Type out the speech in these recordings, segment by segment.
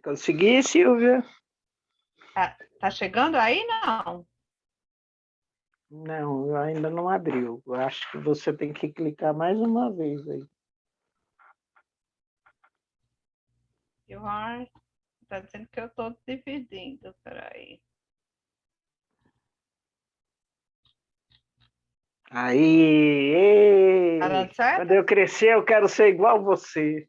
Consegui, Silvia? Tá chegando aí? Não. Não, ainda não abriu. Eu acho que você tem que clicar mais uma vez aí. Tá dizendo que eu tô dividindo. Peraí. Aí! Tá dando certo? Quando eu crescer, eu quero ser igual você.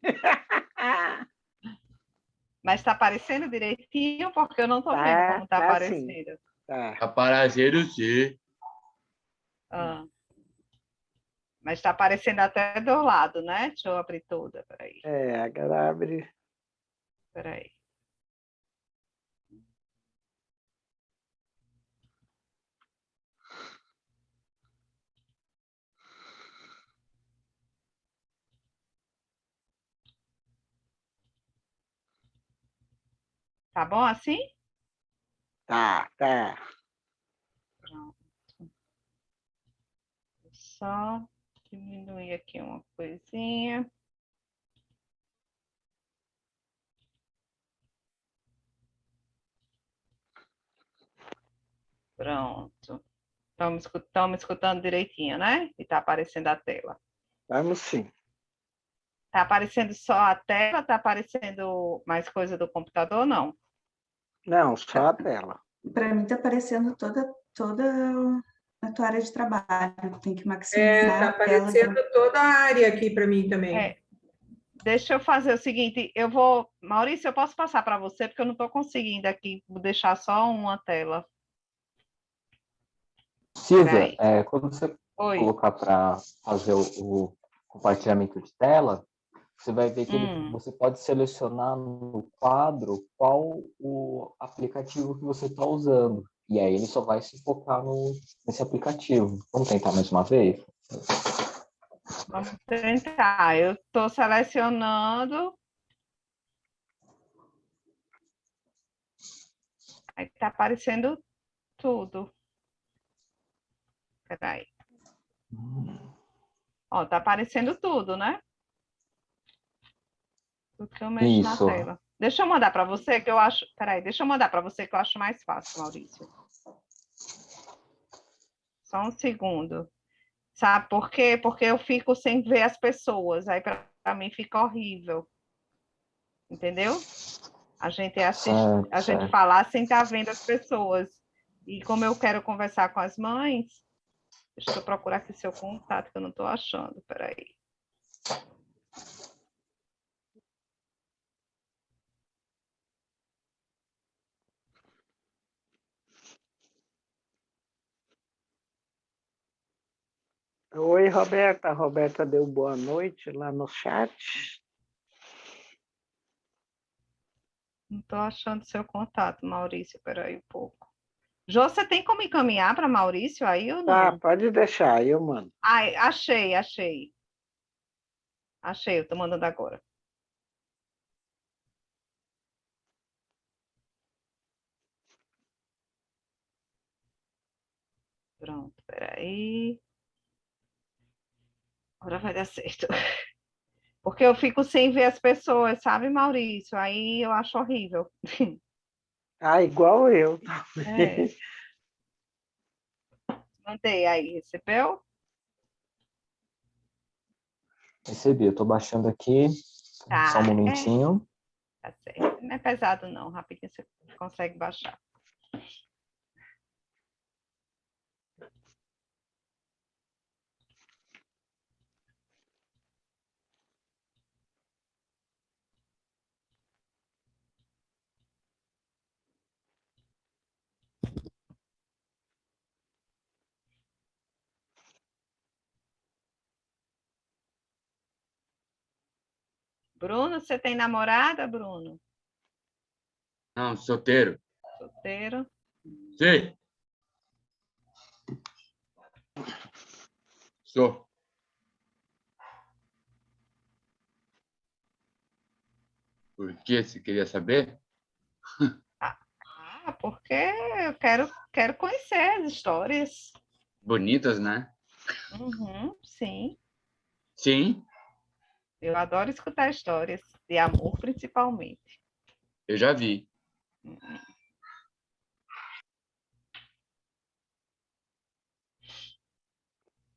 Mas tá aparecendo direitinho porque eu não tô vendo como tá Tá sim. aparecendo. Tá. Aparecendo sim. Mas tá aparecendo até do lado, né? Deixa eu abrir toda. Peraí. Agora abre. Peraí. Tá bom assim? Tá. Pronto. Só diminuir aqui uma coisinha. Pronto. Estamos escutando direitinho, né? E tá aparecendo a tela. Vamos sim. Tá aparecendo só a tela? Tá aparecendo mais coisa do computador? Não. Não, só a tela. Para mim está aparecendo toda a tua área de trabalho. Tem que maximizar tá aparecendo toda a área aqui para mim também. Deixa eu fazer o seguinte, eu vou... Maurício, eu posso passar para você, porque eu não estou conseguindo aqui, vou deixar só uma tela. Silvia, quando você colocar para fazer o compartilhamento de tela, você vai ver que você pode selecionar no quadro qual o aplicativo que você está usando. E aí ele só vai se focar nesse aplicativo. Vamos tentar mais uma vez? Vamos tentar. Eu estou selecionando. Aí está aparecendo tudo. Espera aí. Ó, está aparecendo tudo, né? Tudo que eu mexo na tela. Deixa eu mandar para você que eu acho... Espera aí, deixa eu mandar para você que eu acho mais fácil, Maurício. Só um segundo. Sabe por quê? Porque eu fico sem ver as pessoas. Aí para mim fica horrível. Entendeu? A gente assiste, a gente falar sem estar vendo as pessoas. E como eu quero conversar com as mães, deixa eu procurar aqui seu contato, que eu não estou achando. Peraí. Oi, Roberta. A Roberta deu boa noite lá no chat. Não estou achando seu contato, Maurício. Peraí um pouco. Jô, você tem como encaminhar para Maurício aí ou não? Tá, pode deixar, eu mando. Ai, achei. Achei, eu estou mandando agora. Pronto, peraí. Agora vai dar certo. Porque eu fico sem ver as pessoas, sabe, Maurício? Aí eu acho horrível. Igual eu. Mandei aí, recebeu? Recebi, eu estou baixando aqui. Tá, só um momentinho. Tá certo. Não é pesado, não. Rapidinho você consegue baixar. Bruno, você tem namorada, Bruno? Não, solteiro. Solteiro? Sim. Sou. Por que você queria saber? Porque eu quero conhecer as histórias. Bonitas, né? Sim. Sim. Eu adoro escutar histórias, de amor principalmente. Eu já vi.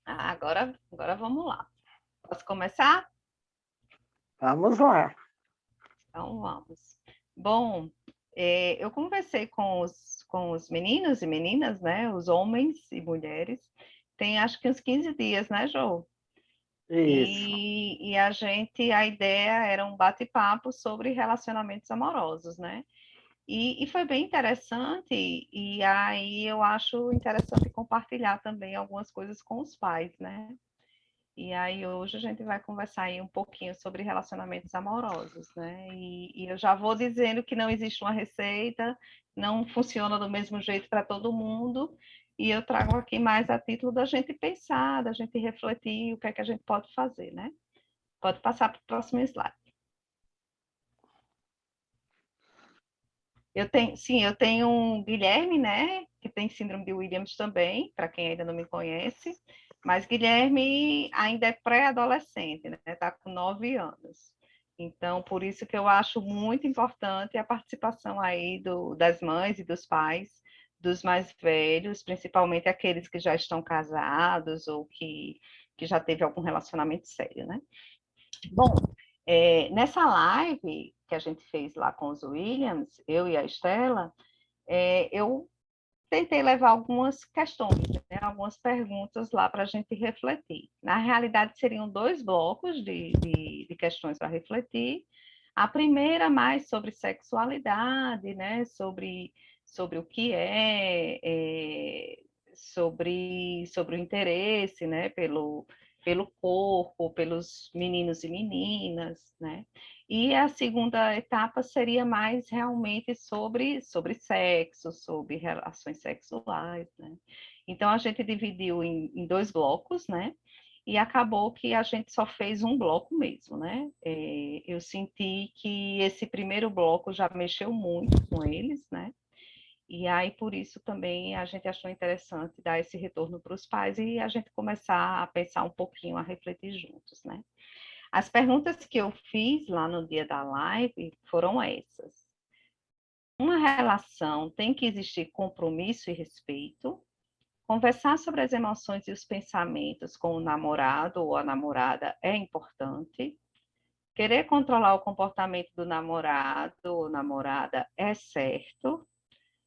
Agora vamos lá. Posso começar? Vamos lá. Então, vamos. Bom, eu conversei com os meninos e meninas, né? Os homens e mulheres. Tem acho que uns 15 dias, né, Jô? Isso. E a ideia era um bate-papo sobre relacionamentos amorosos, né? E foi bem interessante, e aí eu acho interessante compartilhar também algumas coisas com os pais, né? E aí hoje a gente vai conversar aí um pouquinho sobre relacionamentos amorosos, né? E eu já vou dizendo que não existe uma receita, não funciona do mesmo jeito para todo mundo, e eu trago aqui mais a título da gente pensar, da gente refletir o que é que a gente pode fazer, né? Pode passar para o próximo slide. Eu tenho um Guilherme, né, que tem síndrome de Williams também, para quem ainda não me conhece, mas Guilherme ainda é pré-adolescente, né, está com 9 anos. Então, por isso que eu acho muito importante a participação aí das mães e dos pais, dos mais velhos, principalmente aqueles que já estão casados ou que já teve algum relacionamento sério, né? Bom, nessa live que a gente fez lá com os Williams, eu e a Estela, eu tentei levar algumas questões, né, algumas perguntas lá para a gente refletir. Na realidade, seriam 2 blocos de questões para refletir. A primeira mais sobre sexualidade, né, sobre o que sobre o interesse, né, pelo corpo, pelos meninos e meninas, né? E a segunda etapa seria mais realmente sobre sexo, sobre relações sexuais, né? Então, a gente dividiu em 2 blocos, né? E acabou que a gente só fez um bloco mesmo, né? Eu senti que esse primeiro bloco já mexeu muito com eles, né? E aí, por isso, também a gente achou interessante dar esse retorno para os pais e a gente começar a pensar um pouquinho, a refletir juntos, né? As perguntas que eu fiz lá no dia da live foram essas. Uma relação tem que existir compromisso e respeito? Conversar sobre as emoções e os pensamentos com o namorado ou a namorada é importante? Querer controlar o comportamento do namorado ou namorada é certo?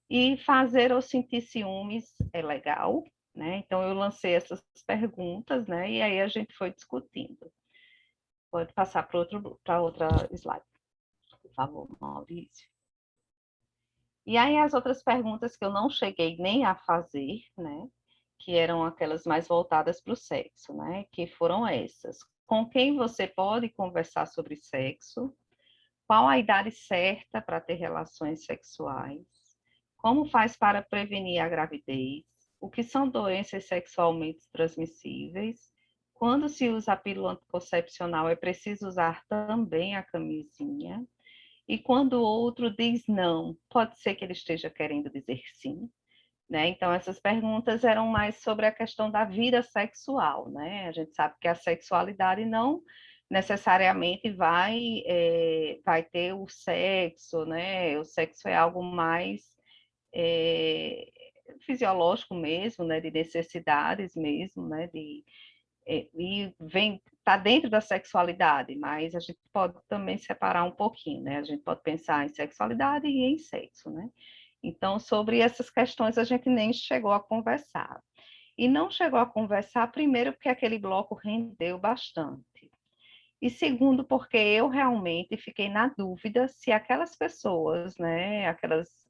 E fazer ou sentir ciúmes é legal, né? Então, eu lancei essas perguntas, né? E aí a gente foi discutindo. Pode passar para outra slide, por favor, Maurício. E aí as outras perguntas que eu não cheguei nem a fazer, né? Que eram aquelas mais voltadas para o sexo, né? Que foram essas. Com quem você pode conversar sobre sexo? Qual a idade certa para ter relações sexuais? Como faz para prevenir a gravidez? O que são doenças sexualmente transmissíveis? Quando se usa a pílula anticoncepcional, é preciso usar também a camisinha? E quando o outro diz não, pode ser que ele esteja querendo dizer sim? Né? Então, essas perguntas eram mais sobre a questão da vida sexual, né? A gente sabe que a sexualidade não necessariamente vai ter o sexo, né? O sexo é algo mais é, fisiológico mesmo, né? De necessidades mesmo, né? E tá dentro da sexualidade, mas a gente pode também separar um pouquinho, né? A gente pode pensar em sexualidade e em sexo, né? Então, sobre essas questões a gente nem chegou a conversar. E não chegou a conversar, primeiro, porque aquele bloco rendeu bastante. E segundo, porque eu realmente fiquei na dúvida se aquelas pessoas, né,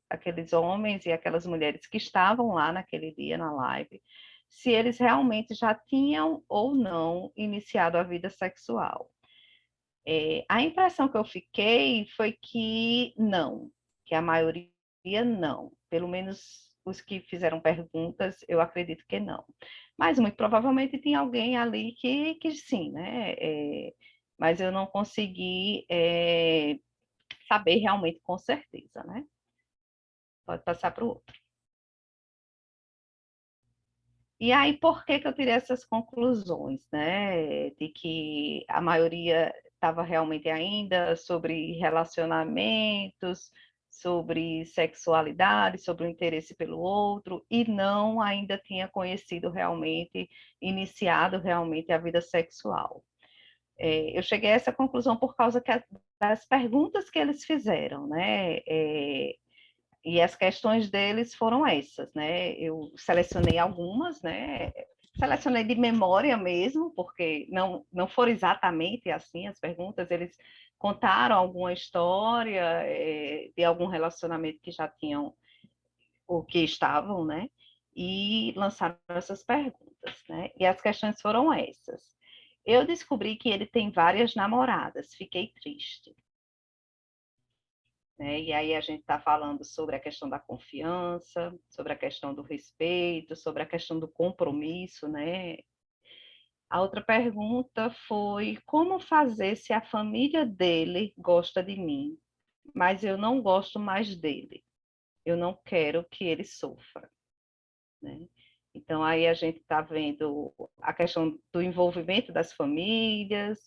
aqueles homens e aquelas mulheres que estavam lá naquele dia na live, se eles realmente já tinham ou não iniciado a vida sexual. A impressão que eu fiquei foi que não, que a maioria não. Pelo menos os que fizeram perguntas, eu acredito que não. Mas muito provavelmente tem alguém ali que sim, né? Mas eu não consegui saber realmente com certeza, né? Pode passar para o outro. E aí, por que eu tirei essas conclusões, né? De que a maioria estava realmente ainda sobre relacionamentos, sobre sexualidade, sobre o interesse pelo outro, e não ainda tinha conhecido realmente, iniciado realmente a vida sexual. Eu cheguei a essa conclusão por causa das perguntas que eles fizeram, né? E as questões deles foram essas, né? Eu selecionei algumas, né? Selecionei de memória mesmo, porque não foram exatamente assim as perguntas, eles contaram alguma história de algum relacionamento que já tinham, ou que estavam, né? E lançaram essas perguntas, né? E as questões foram essas. Eu descobri que ele tem várias namoradas, fiquei triste. E aí a gente está falando sobre a questão da confiança, sobre a questão do respeito, sobre a questão do compromisso, né? A outra pergunta foi como fazer se a família dele gosta de mim, mas eu não gosto mais dele. Eu não quero que ele sofra, né? Então aí a gente está vendo a questão do envolvimento das famílias,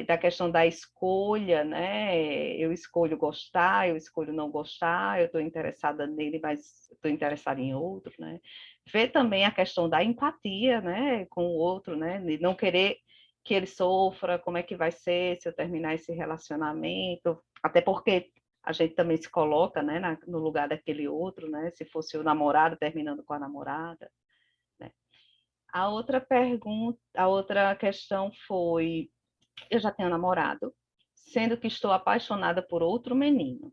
da questão da escolha, né? Eu escolho gostar, eu escolho não gostar, eu estou interessada nele, mas estou interessada em outro, né? Ver também a questão da empatia, né, com o outro, né? De não querer que ele sofra, como é que vai ser se eu terminar esse relacionamento, até porque a gente também se coloca, né, no lugar daquele outro, né? Se fosse o namorado terminando com a namorada, né? A outra pergunta, a outra questão foi: eu já tenho namorado, sendo que estou apaixonada por outro menino.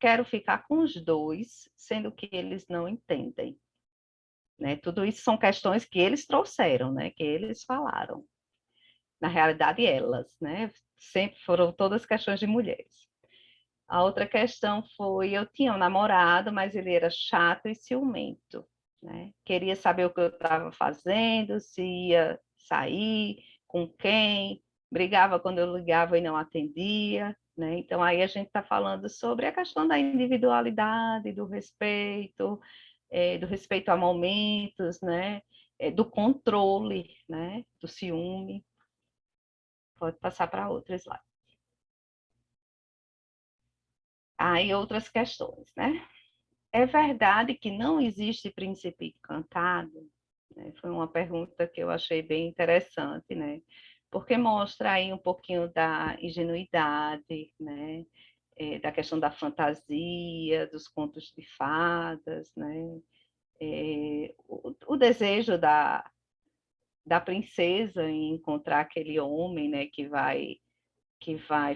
Quero ficar com os dois, sendo que eles não entendem. Né? Tudo isso são questões que eles trouxeram, né? Que eles falaram. Na realidade, elas, né? Sempre foram todas questões de mulheres. A outra questão foi: eu tinha um namorado, mas ele era chato e ciumento. Né? Queria saber o que eu estava fazendo, se ia sair, com quem, brigava quando eu ligava e não atendia, né? Então, aí a gente está falando sobre a questão da individualidade, do respeito a momentos, né? Do controle, né? Do ciúme. Pode passar para outro slide. Aí outras questões, né? É verdade que não existe príncipe encantado? Né? Foi uma pergunta que eu achei bem interessante, né? Porque mostra aí um pouquinho da ingenuidade, né? Da questão da fantasia, dos contos de fadas, né? O desejo da princesa em encontrar aquele homem, né? Que vai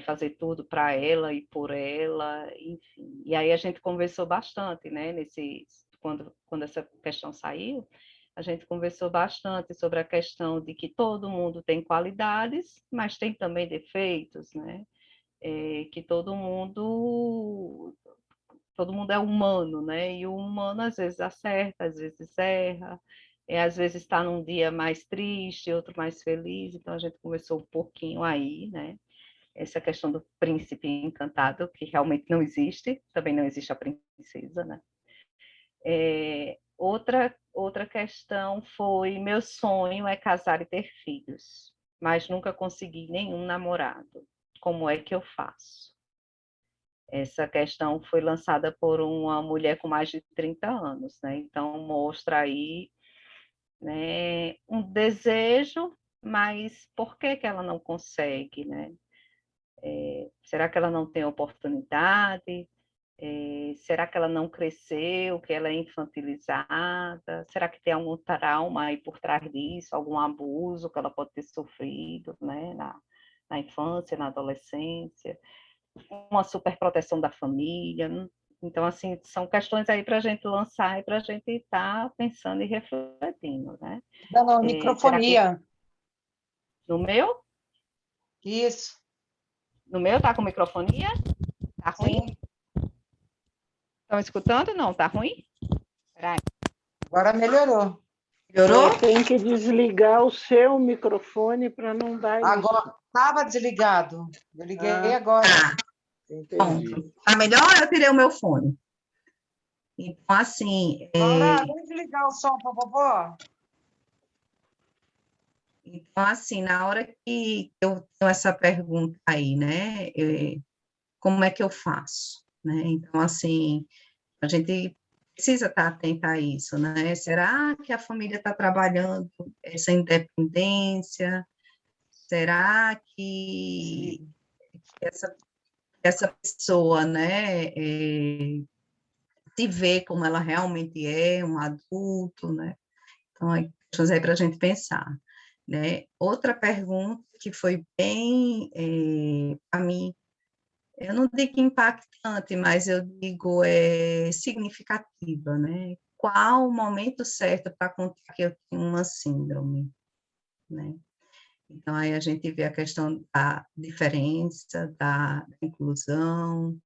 fazer tudo para ela e por ela, enfim. E aí a gente conversou bastante, né? Quando essa questão saiu, a gente conversou bastante sobre a questão de que todo mundo tem qualidades, mas tem também defeitos, né? Que todo mundo é humano, né? E o humano às vezes acerta, às vezes erra, às vezes está num dia mais triste, outro mais feliz. Então a gente conversou um pouquinho aí, né? Essa questão do príncipe encantado, que realmente não existe, também não existe a princesa, né? Outra questão foi: meu sonho é casar e ter filhos, mas nunca consegui nenhum namorado. Como é que eu faço? Essa questão foi lançada por uma mulher com mais de 30 anos, né? Então, mostra aí, né, um desejo, mas por que ela não consegue, né? Será que ela não tem oportunidade? Será que ela não cresceu, que ela é infantilizada? Será que tem algum trauma aí por trás disso, algum abuso que ela pode ter sofrido, né, na infância, na adolescência? Uma superproteção da família? Então, assim, são questões aí para a gente lançar e para a gente estar pensando e refletindo, né? Dando microfonia. No meu? Isso. No meu tá com microfonia? Tá ruim? Sim. Estão escutando? Não, tá ruim? Peraí. Agora melhorou. Melhorou? Tem que desligar o seu microfone para não dar isso. Agora estava desligado. Eu liguei agora. Entendi. Tá melhor? Eu tirei o meu fone. Então, assim... Laura, vamos desligar o som, por favor? Então, assim, na hora que eu tenho essa pergunta aí, né, como é que eu faço, né? Então, assim, a gente precisa estar atenta a isso, né? Será que a família está trabalhando essa independência? Será que essa pessoa, né, se vê como ela realmente é, um adulto, né? Então, aí, questões aí para a gente pensar, né? Outra pergunta que foi bem, para mim, eu não digo impactante, mas eu digo significativa, né? Qual o momento certo para contar que eu tenho uma síndrome, né? Então, aí a gente vê a questão da diferença, da inclusão,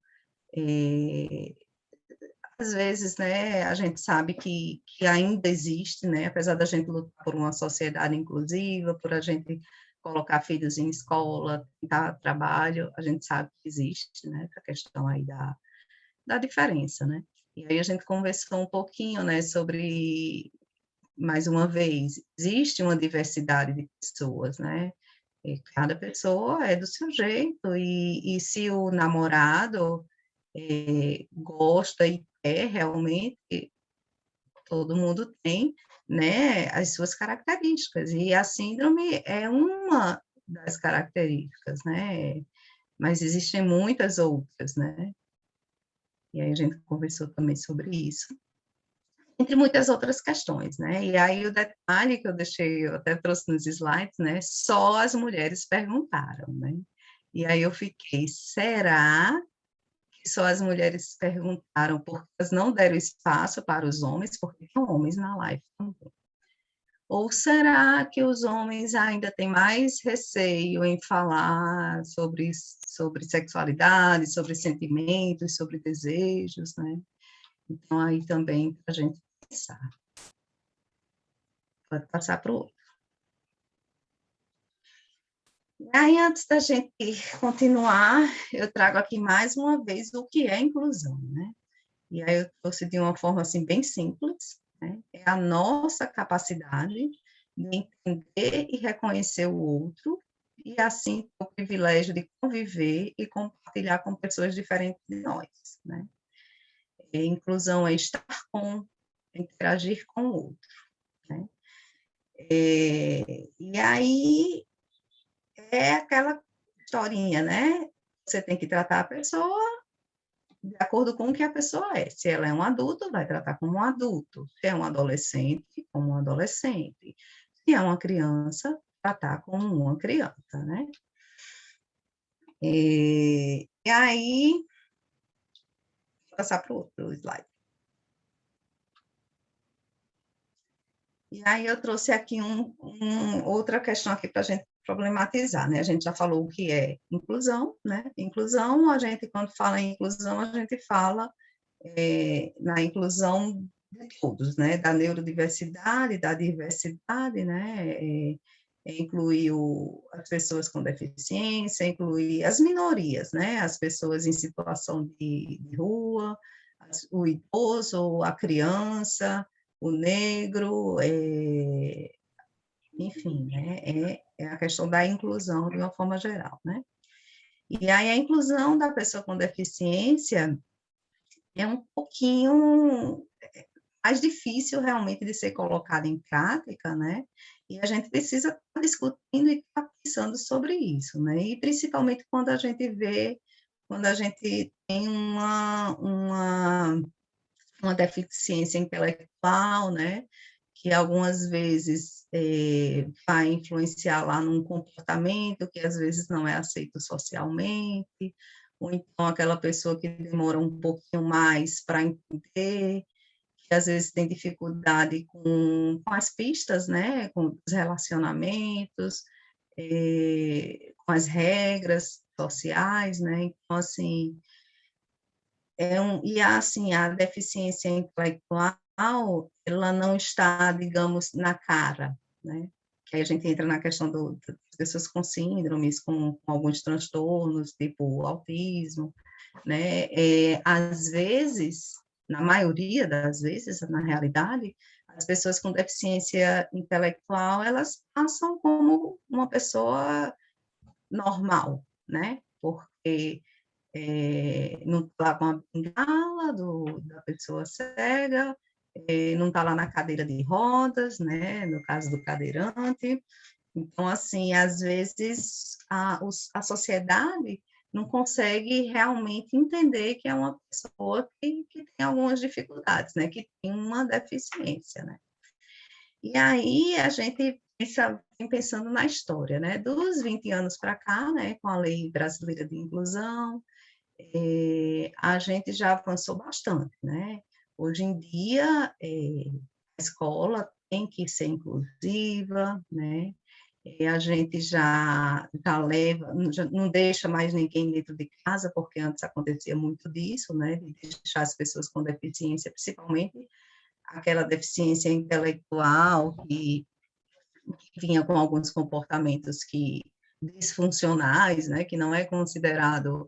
às vezes, né, a gente sabe que ainda existe, né, apesar da gente lutar por uma sociedade inclusiva, por a gente colocar filhos em escola, dar trabalho, a gente sabe que existe, né, a questão aí da diferença, né. E aí a gente conversou um pouquinho, né, sobre, mais uma vez, existe uma diversidade de pessoas, né, e cada pessoa é do seu jeito, e se o namorado gosta e quer realmente, todo mundo tem, né, as suas características, e a síndrome é uma das características, né, mas existem muitas outras, né, e aí a gente conversou também sobre isso, entre muitas outras questões, né, e aí o detalhe que eu deixei, eu até trouxe nos slides, né, só as mulheres perguntaram, né, e aí eu fiquei, será que só as mulheres perguntaram porque elas não deram espaço para os homens, porque tem homens na live também? Ou será que os homens ainda têm mais receio em falar sobre sexualidade, sobre sentimentos, sobre desejos, né? Então, aí também para a gente pensar. Pode passar para o outro. Aí, antes da gente continuar, eu trago aqui mais uma vez o que é inclusão, né? E aí eu trouxe de uma forma, assim, bem simples, né? É a nossa capacidade de entender e reconhecer o outro, e assim ter o privilégio de conviver e compartilhar com pessoas diferentes de nós, né? Inclusão é estar com, interagir com o outro, né? E aí é aquela historinha, né? Você tem que tratar a pessoa de acordo com o que a pessoa é. Se ela é um adulto, vai tratar como um adulto. Se é um adolescente, como um adolescente. Se é uma criança, tratar como uma criança, né? E aí, vou passar para o outro slide. E aí eu trouxe aqui outra questão aqui para a gente problematizar, né? A gente já falou o que é inclusão, né? Inclusão, a gente, quando fala em inclusão, a gente fala na inclusão de todos, né? Da neurodiversidade, da diversidade, né? Incluir as pessoas com deficiência, incluir as minorias, né? As pessoas em situação de rua, o idoso, a criança, o negro, enfim, né? É a questão da inclusão de uma forma geral, né? E aí a inclusão da pessoa com deficiência é um pouquinho mais difícil realmente de ser colocada em prática, né? E a gente precisa estar discutindo e estar pensando sobre isso, né? E principalmente quando a gente tem uma deficiência intelectual, né? Que algumas vezes vai influenciar lá num comportamento que às vezes não é aceito socialmente, ou então aquela pessoa que demora um pouquinho mais para entender, que às vezes tem dificuldade com as pistas, né, com os relacionamentos, com as regras sociais, né, então, assim, assim, a deficiência intelectual, ela não está, digamos, na cara, né, que aí a gente entra na questão das pessoas com síndromes, com alguns transtornos, tipo autismo, né, às vezes, na maioria das vezes, na realidade, as pessoas com deficiência intelectual, elas passam como uma pessoa normal, né? Porque não está lá com a bengala da pessoa cega, não está lá na cadeira de rodas, né? No caso do cadeirante. Então, assim, às vezes a sociedade não consegue realmente entender que é uma pessoa que tem algumas dificuldades, né? Que tem uma deficiência, né? E aí a gente vem pensando na história, né? Dos 20 anos para cá, né? Com a Lei Brasileira de Inclusão, a gente já avançou bastante, né? Hoje em dia, a escola tem que ser inclusiva, né? A gente já leva, já não deixa mais ninguém dentro de casa, porque antes acontecia muito disso, né? De deixar as pessoas com deficiência, principalmente aquela deficiência intelectual que vinha com alguns comportamentos disfuncionais, né? Que não é considerado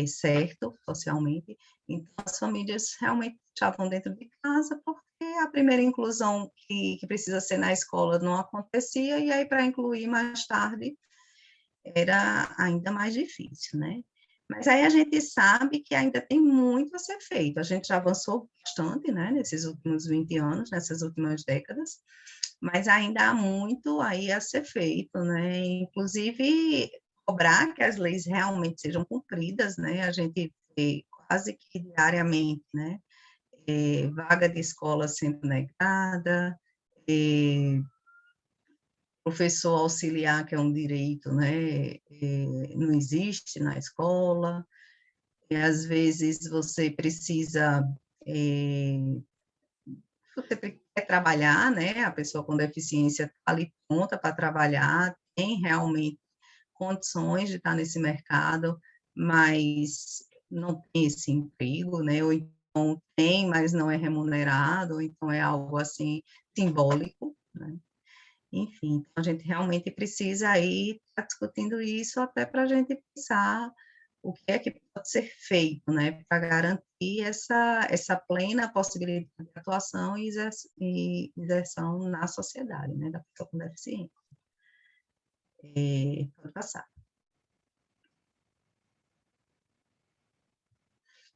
certo socialmente. Então, as famílias realmente estavam dentro de casa porque a primeira inclusão que precisa ser na escola não acontecia, e aí para incluir mais tarde era ainda mais difícil, né? Mas aí a gente sabe que ainda tem muito a ser feito. A gente já avançou bastante, né, nesses últimos 20 anos, nessas últimas décadas, mas ainda há muito aí a ser feito, né? Inclusive cobrar que as leis realmente sejam cumpridas, né? A gente vê quase que diariamente, né? Vaga de escola sendo negada, professor auxiliar, que é um direito, né? Não existe na escola, e às vezes você precisa, você quer trabalhar, né? A pessoa com deficiência está ali pronta para trabalhar, tem realmente condições de estar nesse mercado, mas não tem esse emprego, né? Ou então tem, mas não é remunerado, ou então é algo assim simbólico, né? Enfim, então a gente realmente precisa aí estar discutindo isso até para a gente pensar o que é que pode ser feito, né, para garantir essa plena possibilidade de atuação e inserção na sociedade, né, da pessoa com deficiência. Pode passar.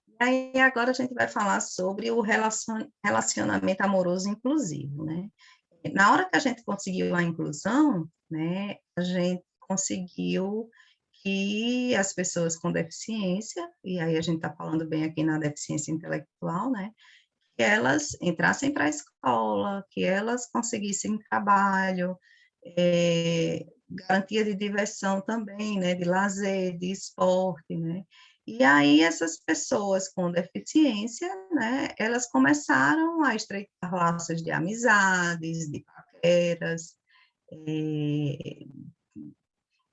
E aí, agora a gente vai falar sobre o relacionamento amoroso inclusivo, né? Na hora que a gente conseguiu a inclusão, né, a gente conseguiu que as pessoas com deficiência, e aí a gente está falando bem aqui na deficiência intelectual, né, que elas entrassem para a escola, que elas conseguissem trabalho, garantia de diversão também, né, de lazer, de esporte, né, e aí essas pessoas com deficiência, né, elas começaram a estreitar laços de amizades, de paqueras,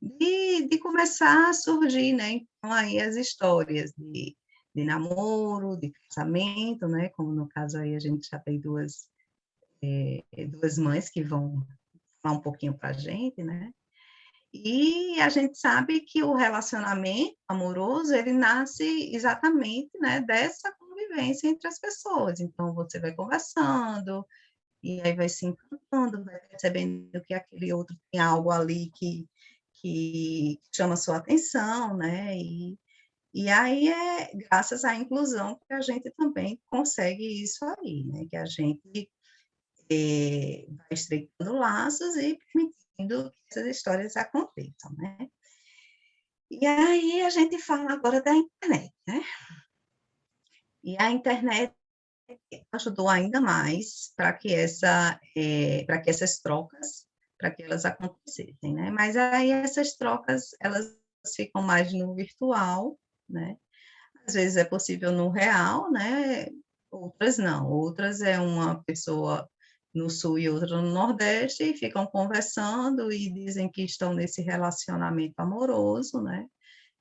de começar a surgir, né, então aí as histórias de namoro, de casamento, né, como no caso aí a gente já tem duas mães que vão falar um pouquinho para a gente, né, e a gente sabe que o relacionamento amoroso, ele nasce exatamente, né, dessa convivência entre as pessoas. Então, você vai conversando, e aí vai se encantando, vai percebendo que aquele outro tem algo ali que chama sua atenção, né, e aí é graças à inclusão que a gente também consegue isso aí, né, que a gente vai estreitando laços e permitindo que essas histórias aconteçam, né? E aí a gente fala agora da internet, né? E a internet ajudou ainda mais para que essas trocas, para que elas acontecessem, né? Mas aí essas trocas, elas ficam mais no virtual, né? Às vezes é possível no real, né? Outras não. Outras é uma pessoa no sul e outra no nordeste, e ficam conversando e dizem que estão nesse relacionamento amoroso, né?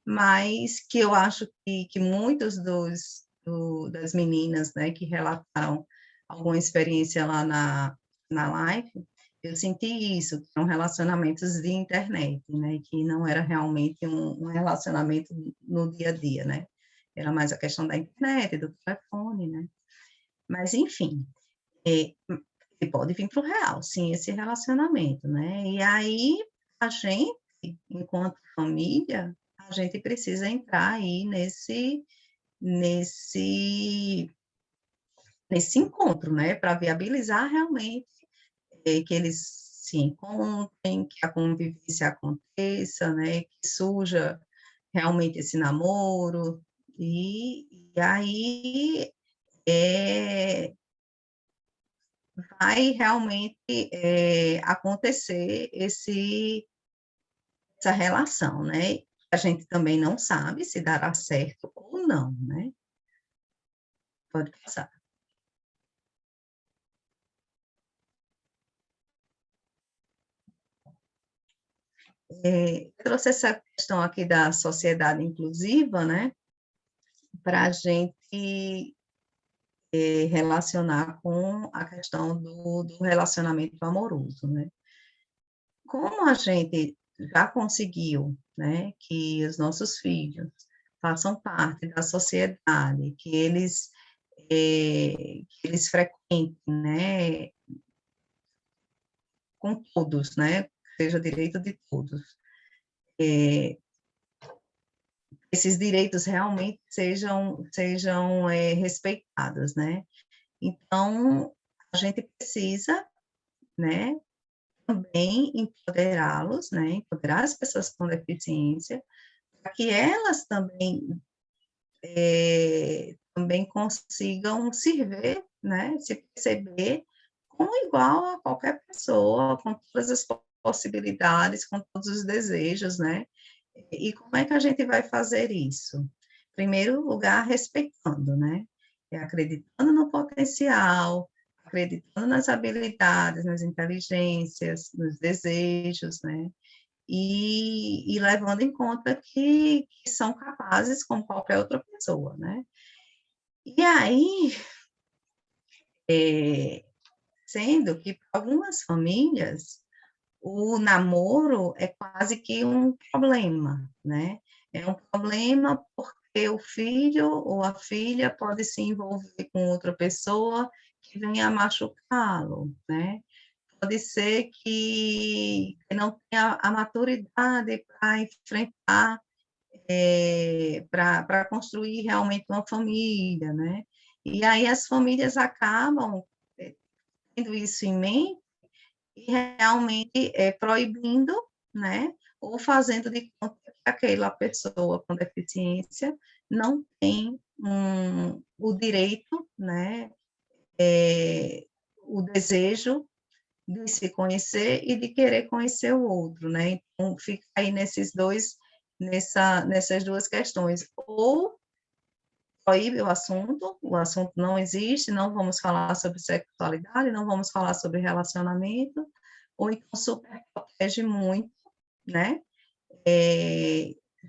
Mas que eu acho que muitos das meninas, né, que relataram alguma experiência lá na live, eu senti isso, que são relacionamentos de internet, né, que não era realmente um relacionamento no dia a dia, né? Era mais a questão da internet, do telefone, né? Mas, enfim, e pode vir para o real, sim, esse relacionamento, né? E aí, a gente, enquanto família, a gente precisa entrar aí nesse encontro, né? Para viabilizar realmente que eles se encontrem, que a convivência aconteça, né? Que surja realmente esse namoro, e aí vai realmente acontecer essa relação, né? A gente também não sabe se dará certo ou não, né? Pode passar. Trouxe essa questão aqui da sociedade inclusiva, né? Para a gente relacionar com a questão do relacionamento amoroso, né? Como a gente já conseguiu, né, que os nossos filhos façam parte da sociedade, que eles frequentem, né, com todos, né, seja direito de todos. Esses direitos realmente sejam respeitados, né? Então, a gente precisa, né, também empoderá-los, né, empoderar as pessoas com deficiência, para que elas também consigam se ver, né, se perceber como igual a qualquer pessoa, com todas as possibilidades, com todos os desejos, né? E como é que a gente vai fazer isso? Em primeiro lugar, respeitando, né? Acreditando no potencial, acreditando nas habilidades, nas inteligências, nos desejos, né? E levando em conta que são capazes como qualquer outra pessoa, né? E aí, sendo que para algumas famílias o namoro é quase que um problema, né? É um problema porque o filho ou a filha pode se envolver com outra pessoa que venha a machucá-lo, né? Pode ser que não tenha a maturidade para enfrentar, para construir realmente uma família, né? E aí as famílias acabam tendo isso em mente e realmente proibindo, né? Ou fazendo de conta que aquela pessoa com deficiência não tem o direito, né? O desejo de se conhecer e de querer conhecer o outro, né? Então, fica aí nessas duas questões. Ou proíbe o assunto não existe, não vamos falar sobre sexualidade, não vamos falar sobre relacionamento, ou então super protege muito, né?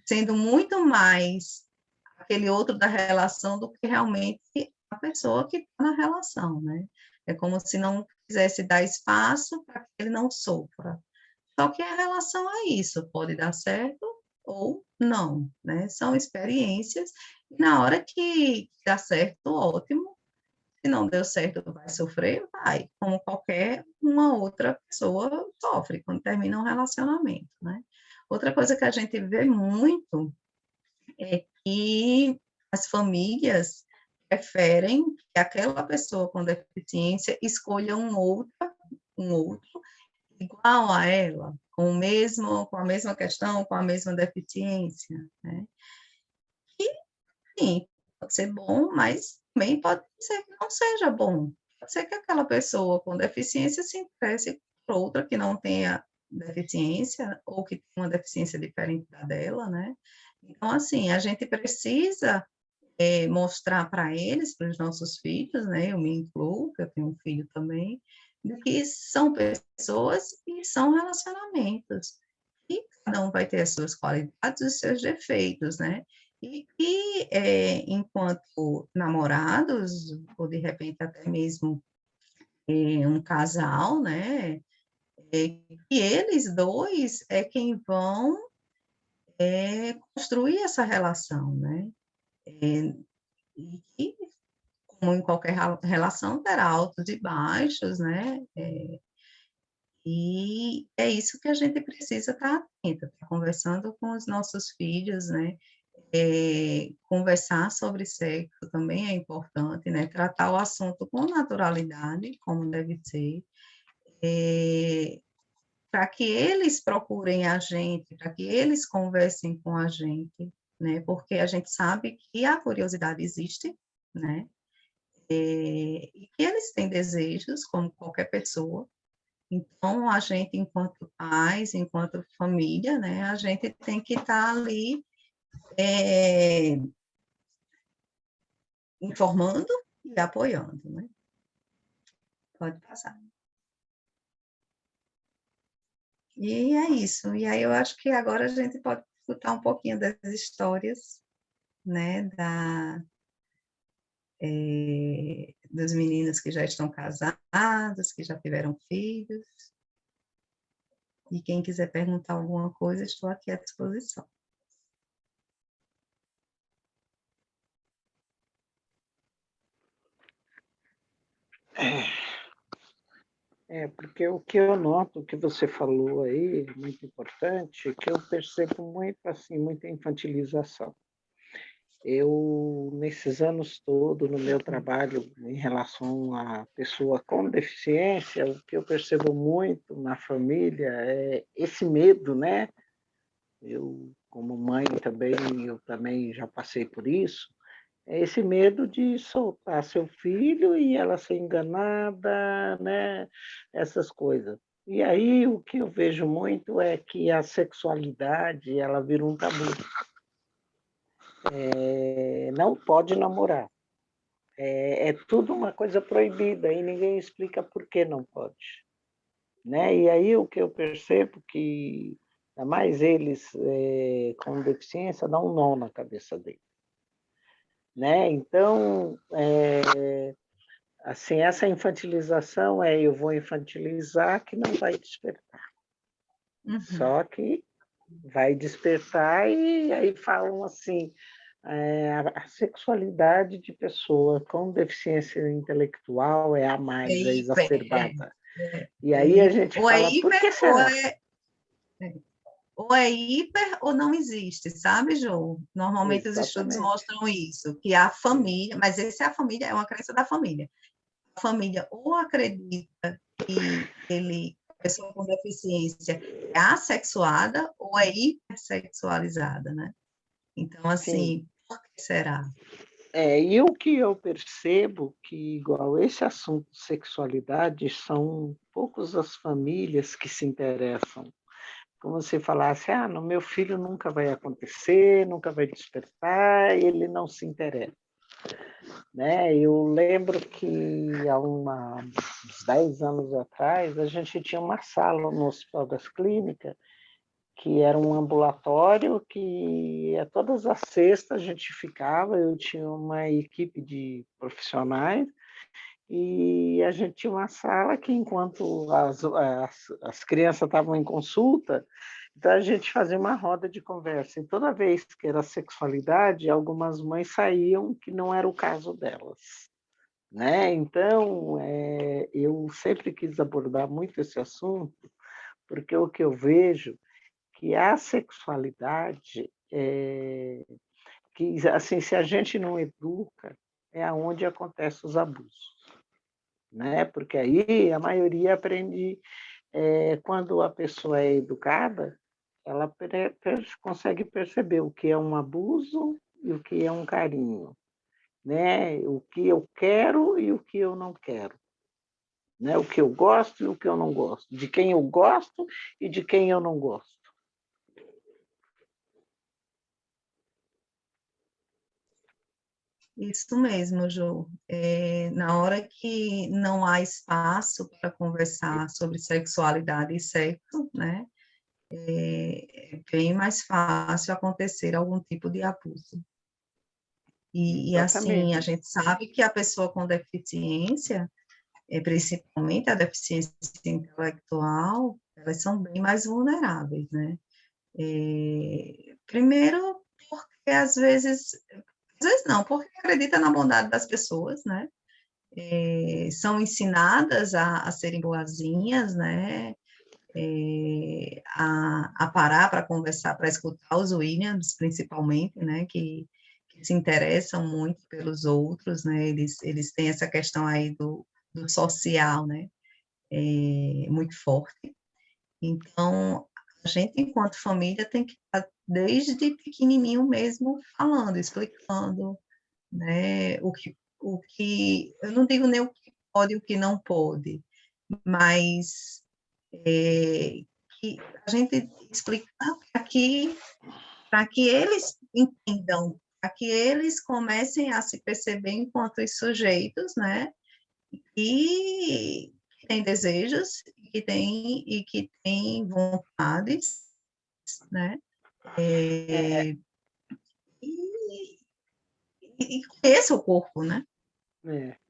Sendo muito mais aquele outro da relação do que realmente a pessoa que está na relação, né? É como se não quisesse dar espaço para que ele não sofra. Só que a relação é isso, pode dar certo ou não, né? São experiências, e na hora que dá certo, ótimo. Se não deu certo, vai sofrer? Vai, como qualquer uma outra pessoa sofre quando termina um relacionamento, né? Outra coisa que a gente vê muito é que as famílias preferem que aquela pessoa com deficiência escolha um outro igual a ela, com a mesma questão, com a mesma deficiência, né? E, sim, pode ser bom, mas também pode ser que não seja bom. Pode ser que aquela pessoa com deficiência se interesse por outra que não tenha deficiência, ou que tem uma deficiência diferente da dela, né? Então, assim, a gente precisa mostrar para eles, para os nossos filhos, né? Eu me incluo, que eu tenho um filho também, de que são pessoas e são relacionamentos. E cada um vai ter as suas qualidades e os seus defeitos, né? E que, enquanto namorados, ou de repente até mesmo um casal, né? Que eles dois é quem vão construir essa relação, né? E que, como em qualquer relação, terá altos e baixos, né? E é isso que a gente precisa estar atenta, tá conversando com os nossos filhos, né? Conversar sobre sexo também é importante, né? Tratar o assunto com naturalidade, como deve ser, para que eles procurem a gente, para que eles conversem com a gente, né? Porque a gente sabe que a curiosidade existe, né? E que eles têm desejos, como qualquer pessoa. Então, a gente, enquanto pais, enquanto família, né? A gente tem que estar ali informando e apoiando, né? Pode passar. E é isso. E aí eu acho que agora a gente pode escutar um pouquinho das histórias, né, dos meninos que já estão casados, que já tiveram filhos. E quem quiser perguntar alguma coisa, estou aqui à disposição. Porque o que eu noto, o que você falou aí, muito importante, que eu percebo muito, assim, muita infantilização. Eu, nesses anos todos, no meu trabalho em relação à pessoa com deficiência, o que eu percebo muito na família é esse medo, né? Eu, como mãe também, eu também já passei por isso, é esse medo de soltar seu filho e ela ser enganada, né? Essas coisas. E aí o que eu vejo muito é que a sexualidade ela vira um tabu. Não pode namorar. É tudo uma coisa proibida e ninguém explica por que não pode. Né? E aí o que eu percebo que, ainda mais eles com deficiência, dá um nó na cabeça deles. Né? Então, assim, essa infantilização eu vou infantilizar que não vai despertar. Uhum. Só que vai despertar e aí falam assim, a sexualidade de pessoa com deficiência intelectual é a mais, é exacerbada. E aí a gente fala, por que será? Ou é hiper ou não existe, sabe, Jô? Normalmente os estudos mostram isso, que a família, mas essa é a família, é uma crença da família. A família ou acredita que a pessoa com deficiência é assexuada ou é hipersexualizada, né? Então, assim, por que será? E o que eu percebo que, igual esse assunto de sexualidade, são poucas as famílias que se interessam. Como se falasse, no meu filho nunca vai acontecer, nunca vai despertar, ele não se interessa. Né? Eu lembro que há uns 10 anos atrás, a gente tinha uma sala no Hospital das Clínicas, que era um ambulatório que todas as sextas a gente ficava, eu tinha uma equipe de profissionais, e a gente tinha uma sala que, enquanto as crianças estavam em consulta, então a gente fazia uma roda de conversa. E toda vez que era sexualidade, algumas mães saíam que não era o caso delas. Né? Então, eu sempre quis abordar muito esse assunto, porque o que eu vejo que a sexualidade, que assim, se a gente não educa, é onde acontecem os abusos. Né? Porque aí a maioria aprende, quando a pessoa é educada, ela consegue perceber o que é um abuso e o que é um carinho, né? O que eu quero e o que eu não quero, né? O que eu gosto e o que eu não gosto, de quem eu gosto e de quem eu não gosto. Isso mesmo, Ju. Na hora que não há espaço para conversar sobre sexualidade e sexo, né, é bem mais fácil acontecer algum tipo de abuso. E assim, a gente sabe que a pessoa com deficiência, principalmente a deficiência intelectual, elas são bem mais vulneráveis, né? Primeiro, porque às vezes vezes não, porque acredita na bondade das pessoas, né? São ensinadas a serem boazinhas, né? A parar para conversar, para escutar os Williams, principalmente, né? Que se interessam muito pelos outros, né? Eles têm essa questão aí do social, né? Muito forte. Então, a gente, enquanto família, tem que estar desde pequenininho mesmo falando, explicando, né? O que eu não digo nem o que pode e o que não pode, mas que a gente explicar para que eles entendam, para que eles comecem a se perceber enquanto sujeitos, né? E que têm desejos e que têm vontades, né? E conheça o corpo, né?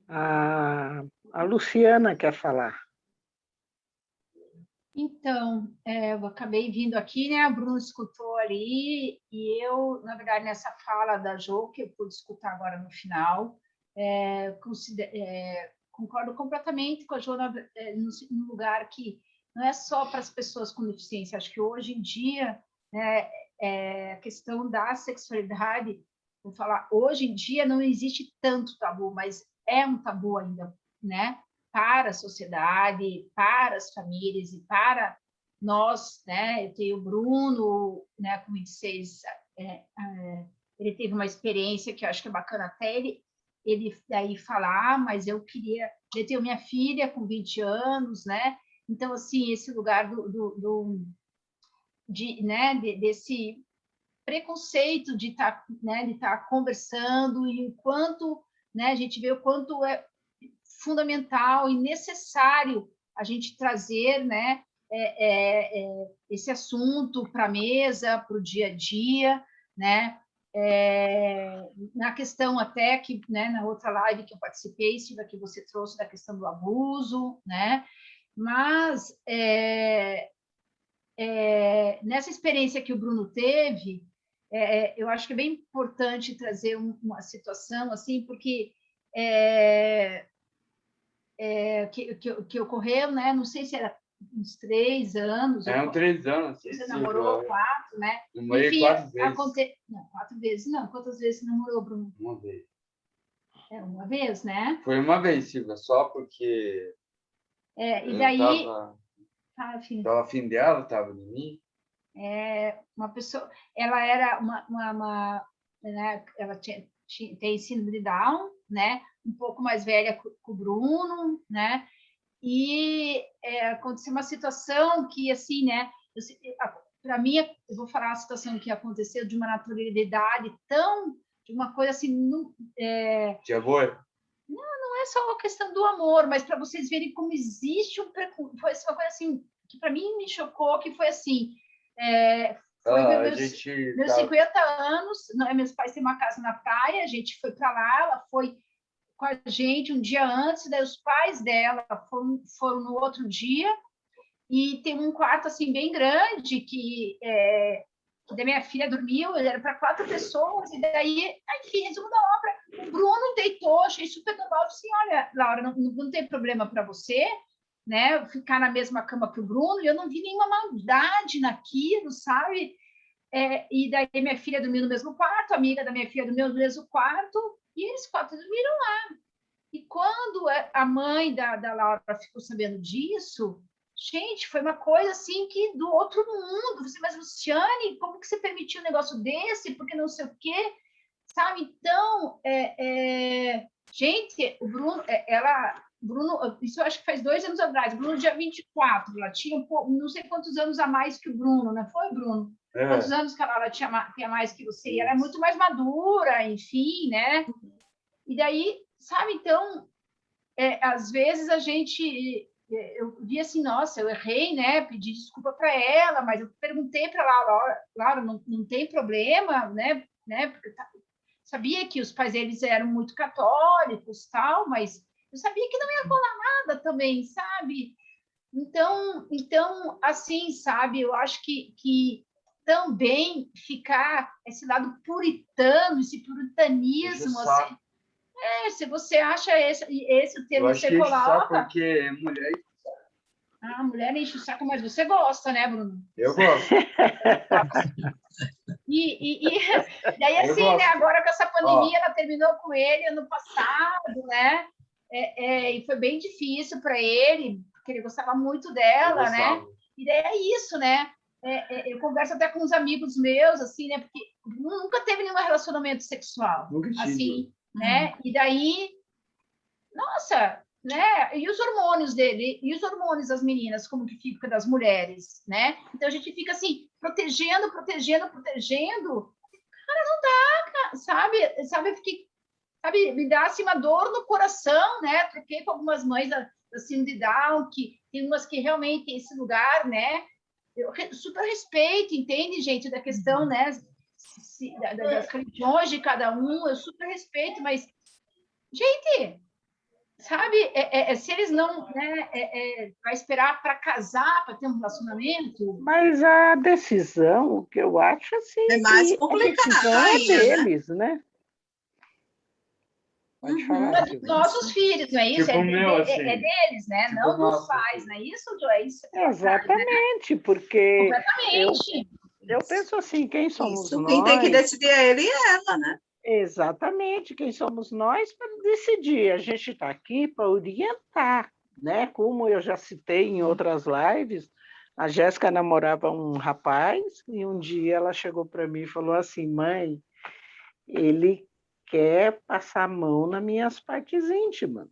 A Luciana quer falar. Então, eu acabei vindo aqui, né? A Bruna escutou ali, e eu, na verdade, nessa fala da Jo, que eu pude escutar agora no final, concordo completamente com a Jo no lugar que não é só para as pessoas com deficiência. Acho que hoje em dia, né, a questão da sexualidade, vou falar, hoje em dia não existe tanto tabu, mas é um tabu ainda, né? Para a sociedade, para as famílias e para nós, né? Eu tenho o Bruno, né, com 26, ele teve uma experiência que eu acho que é bacana até ele daí falar, mas eu tenho minha filha com 20 anos, né? Então, assim, esse lugar desse preconceito de estar, né, de estar conversando, e o quanto, né, a gente vê o quanto é fundamental e necessário a gente trazer, né, esse assunto para a mesa, para o dia a dia, né? Na questão até que, né, na outra live que eu participei, Silvia, que você trouxe da questão do abuso, né? Mas nessa experiência que o Bruno teve, eu acho que é bem importante trazer uma situação assim, porque que ocorreu, né? Não sei se era uns 3 anos. Eram 3 anos. Você namorou 4, né? Namorei enfim, 4 vezes. Não, 4 vezes não. Quantas vezes você namorou, Bruno? Uma vez. Uma vez, né? Foi uma vez, Silvia, só porque e daí tava afim dela, tava em mim. Uma pessoa, ela era né, ela tem síndrome de Down, né? Um pouco mais velha que o Bruno, né? E aconteceu uma situação que, assim, né? Para mim, eu vou falar a situação que aconteceu de uma naturalidade tão, de uma coisa assim, de amor. Não é só a questão do amor, mas para vocês verem como existe um preconceito. Foi uma coisa assim que para mim me chocou, que foi assim. Foi meus 50 anos, meus pais têm uma casa na praia, a gente foi para lá, ela foi com a gente um dia antes, daí os pais dela foram no outro dia, e tem um quarto assim bem grande que da minha filha dormiu, era para 4 pessoas, e daí, enfim, resumo da obra, o Bruno deitou, achei super normal, assim, olha, Laura, não tem problema para você, né, ficar na mesma cama que o Bruno, e eu não vi nenhuma maldade naquilo, sabe? E daí minha filha dormiu no mesmo quarto, a amiga da minha filha dormiu no mesmo quarto, e eles 4 dormiram lá. E quando a mãe da Laura ficou sabendo disso, gente, foi uma coisa assim que do outro mundo. Você, mas Luciane, como que você permitiu um negócio desse? Porque não sei o quê, sabe? Então, gente, o Bruno, Bruno, isso eu acho que faz 2 anos atrás, Bruno dia 24, ela tinha não sei quantos anos a mais que o Bruno, não foi, Bruno? Quantos anos que ela tinha mais que você? E ela é muito mais madura, enfim, né? E daí, sabe, então, às vezes a gente, eu vi assim, nossa, eu errei, né? Pedi desculpa para ela, mas eu perguntei para ela, Laura, não tem problema, né? Porque sabia que os pais deles eram muito católicos, tal, mas eu sabia que não ia rolar nada também, sabe? Então assim, sabe, eu acho que também ficar esse lado puritano, esse puritanismo, assim. Se você acha esse o termo, você coloca... porque mulher... mulher enche o saco, mas você gosta, né, Bruno? Eu gosto. E daí, assim, né, agora com essa pandemia, ela terminou com ele ano passado, né? E foi bem difícil para ele, porque ele gostava muito dela, né? E daí é isso, né? Eu converso até com uns amigos meus, assim, né? Porque nunca teve nenhum relacionamento sexual, assim, né? E daí, nossa, né? E os hormônios dele, e os hormônios das meninas, como que fica das mulheres, né? Então a gente fica assim, protegendo. Cara, não dá, sabe? Sabe, me dá assim uma dor no coração, né? Troquei com algumas mães da síndrome de Down, que tem umas que realmente tem esse lugar, né? Eu super respeito, entende, gente, da questão, né? Das religiões de cada um, eu super respeito, mas, gente, sabe, se eles não, né, vai esperar para casar, para ter um relacionamento... Mas a decisão, o que eu acho, assim, é mais complicada é deles, né? Pode falar. Dos nossos filhos, não é isso? Tipo é deles, né? Tipo não dos pais, não é isso, Joyce? Exatamente, porque completamente. Eu penso assim, quem somos nós? Quem tem que decidir é ele e ela, né? Exatamente, quem somos nós para decidir. A gente está aqui para orientar, né? Como eu já citei em outras lives, a Jéssica namorava um rapaz e um dia ela chegou para mim e falou assim, mãe, ele quer passar a mão nas minhas partes íntimas,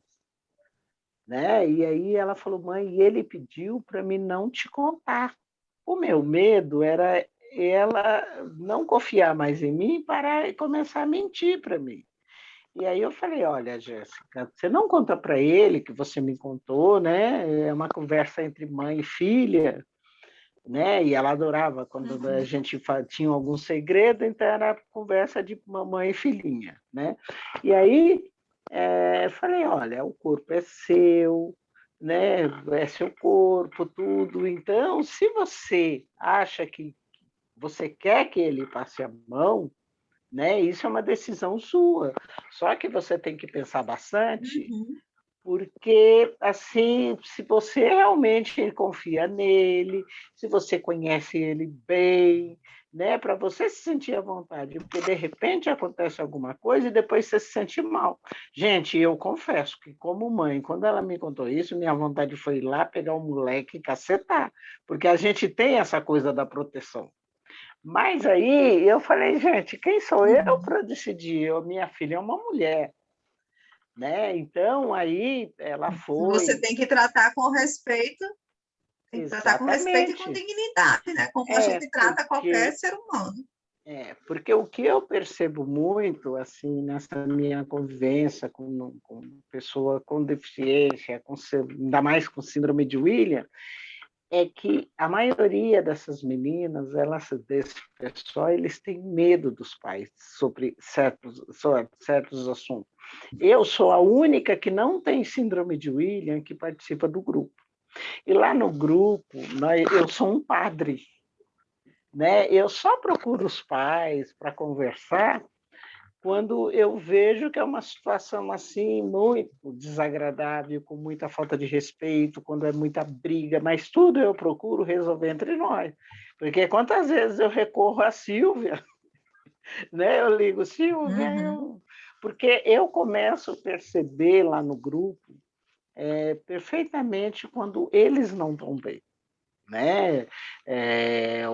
né? E aí ela falou, mãe, ele pediu para mim não te contar. O meu medo era ela não confiar mais em mim e começar a mentir para mim. E aí eu falei, olha, Jéssica, você não conta para ele que você me contou, né? É uma conversa entre mãe e filha, né? E ela adorava quando a gente tinha algum segredo, então era conversa de mamãe e filhinha, né? E aí falei, olha, o corpo é seu, né? É seu corpo, tudo. Então, se você acha que você quer que ele passe a mão, né? Isso é uma decisão sua. Só que você tem que pensar bastante, porque assim, se você realmente confia nele, se você conhece ele bem, né? Para você se sentir à vontade, porque de repente acontece alguma coisa e depois você se sente mal. Gente, eu confesso que como mãe, quando ela me contou isso, minha vontade foi ir lá pegar o moleque e cacetar, porque a gente tem essa coisa da proteção. Mas aí eu falei, gente, quem sou eu para decidir? Minha filha é uma mulher, né? Então aí ela foi. Você tem que tratar com respeito, tem que tratar com respeito e com dignidade, né? Como a gente trata qualquer ser humano. Porque o que eu percebo muito assim nessa minha convivência com pessoa com deficiência, ainda mais com síndrome de William, é que a maioria dessas meninas, desse pessoal, eles têm medo dos pais sobre certos assuntos. Eu sou a única que não tem síndrome de William que participa do grupo. E lá no grupo, eu sou um padre, né? Eu só procuro os pais para conversar quando eu vejo que é uma situação assim muito desagradável, com muita falta de respeito, quando é muita briga, mas tudo eu procuro resolver entre nós. Porque quantas vezes eu recorro a Silvia, né? Eu ligo, Silvia, porque eu começo a perceber lá no grupo perfeitamente quando eles não estão bem. Né?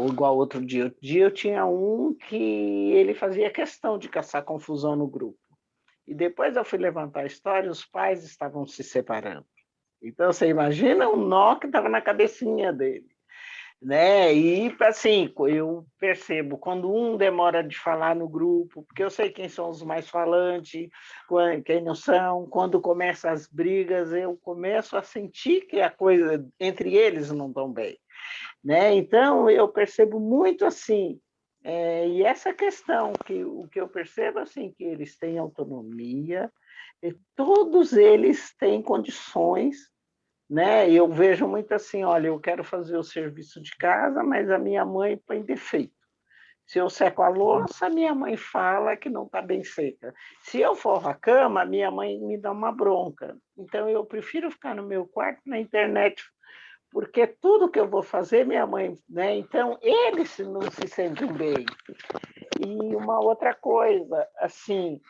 Igual outro dia eu tinha um que ele fazia questão de caçar confusão no grupo. E depois eu fui levantar a história, os pais estavam se separando. Então, você imagina o nó que estava na cabecinha dele. Né? E, assim, eu percebo, quando um demora de falar no grupo, porque eu sei quem são os mais falantes, quem não são, quando começam as brigas, eu começo a sentir que a coisa entre eles não estão bem. Né? Então, eu percebo muito assim, e essa questão, o que eu percebo assim, que eles têm autonomia, e todos eles têm condições, né? Eu vejo muito assim, olha, eu quero fazer o serviço de casa, mas a minha mãe põe defeito. Se eu seco a louça, minha mãe fala que não está bem seca. Se eu forro a cama, minha mãe me dá uma bronca. Então, eu prefiro ficar no meu quarto, na internet, porque tudo que eu vou fazer, minha mãe... Né? Então, eles não se sentem bem. E uma outra coisa, assim,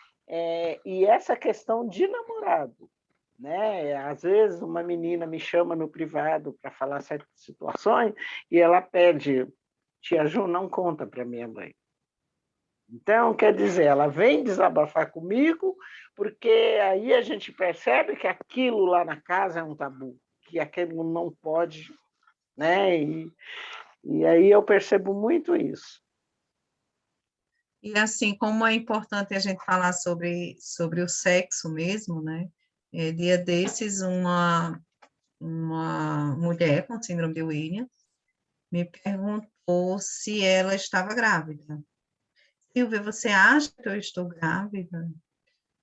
e essa questão de namorado. Né? Às vezes, uma menina me chama no privado para falar certas situações e ela pede... Tia Ju, não conta para minha mãe. Então, quer dizer, ela vem desabafar comigo, porque aí a gente percebe que aquilo lá na casa é um tabu, que aquilo não pode, né? E aí eu percebo muito isso. E assim, como é importante a gente falar sobre o sexo mesmo, né? Dia desses, uma mulher com síndrome de Williams me perguntou se ela estava grávida. Silvia, você acha que eu estou grávida?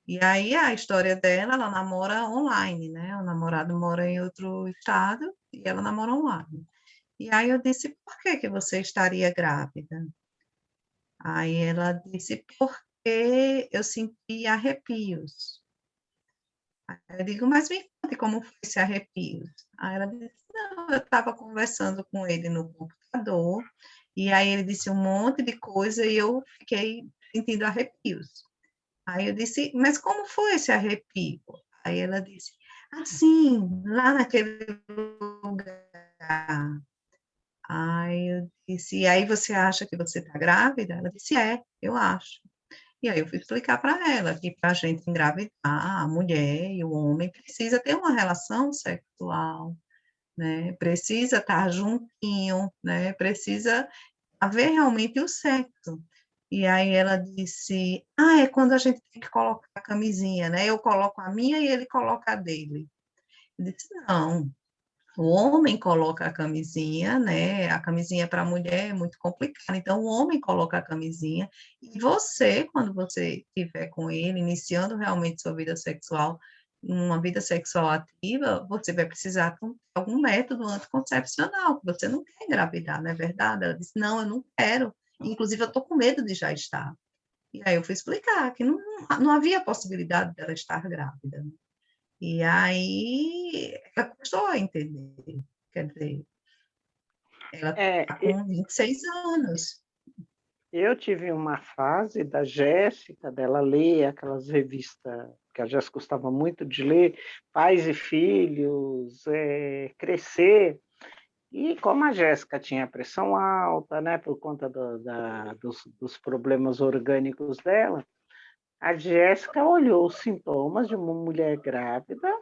E aí a história dela, ela namora online, né? O namorado mora em outro estado e ela namora online. E aí eu disse, por que você estaria grávida? Aí ela disse, porque eu senti arrepios. Aí eu digo, mas me conte como foi esse arrepios. Aí ela disse, não, eu estava conversando com ele no computador, e aí ele disse um monte de coisa e eu fiquei sentindo arrepios. Aí eu disse, mas como foi esse arrepio? Aí ela disse, assim, lá naquele lugar. Aí eu disse, e aí você acha que você está grávida? Ela disse, eu acho. E aí eu fui explicar para ela que para a gente engravidar, a mulher e o homem precisa ter uma relação sexual, né? Precisa estar juntinho, né? Precisa haver realmente o sexo. E aí ela disse, é quando a gente tem que colocar a camisinha, né? Eu coloco a minha e ele coloca a dele. Eu disse, não, o homem coloca a camisinha, né? A camisinha para a mulher é muito complicada, então o homem coloca a camisinha e você, quando você estiver com ele, iniciando realmente sua vida sexual, uma vida sexual ativa, você vai precisar de algum método anticoncepcional, que você não quer engravidar, não é verdade? Ela disse, não, eu não quero, inclusive eu estou com medo de já estar. E aí eu fui explicar que não havia possibilidade dela estar grávida. E aí ela custou a entender, quer dizer, ela está com 26 anos. Eu tive uma fase da Jéssica, dela ler aquelas revistas que a Jéssica gostava muito de ler, Pais e Filhos, Crescer, e como a Jéssica tinha pressão alta, né, por conta dos problemas orgânicos dela, a Jéssica olhou os sintomas de uma mulher grávida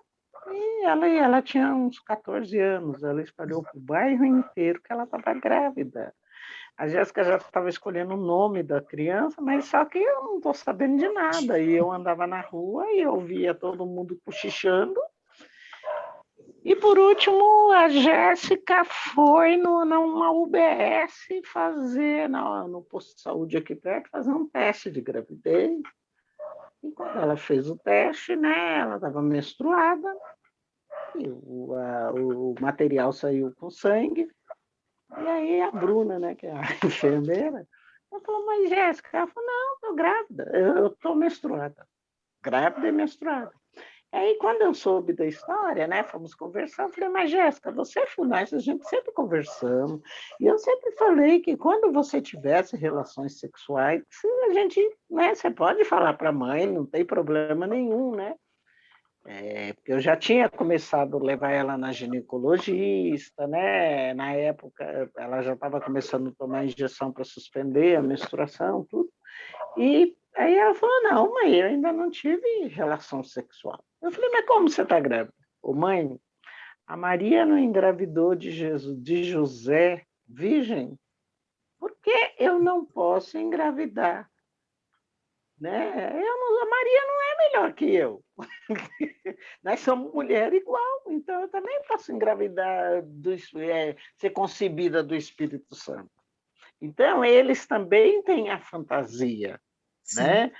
e ela tinha uns 14 anos, ela espalhou para o bairro inteiro que ela estava grávida. A Jéssica já estava escolhendo o nome da criança, mas só que eu não estou sabendo de nada. E eu andava na rua e eu via todo mundo cochichando. E, por último, a Jéssica foi numa UBS fazer, no posto de saúde aqui perto, fazer um teste de gravidez. E quando ela fez o teste, né, ela estava menstruada, e o material saiu com sangue. E aí a Bruna, né, que é a enfermeira, ela falou, mas Jéssica, ela falou, não, estou grávida, eu estou menstruada, grávida e menstruada. Aí quando eu soube da história, né, fomos conversar, eu falei, mas Jéssica, você é FUNAI, a gente sempre conversamos, e eu sempre falei que quando você tivesse relações sexuais, a gente, né, você pode falar para a mãe, não tem problema nenhum, né? Porque eu já tinha começado a levar ela na ginecologista, né? Na época, ela já estava começando a tomar injeção para suspender a menstruação, tudo. E aí ela falou, não, mãe, eu ainda não tive relação sexual. Eu falei, mas como você está grávida? Ô, mãe, a Maria não engravidou de José virgem? Por que eu não posso engravidar? Né? A Maria não é melhor que eu. Nós somos mulher igual, então eu também posso engravidar, ser concebida do Espírito Santo. Então, eles também têm a fantasia, né?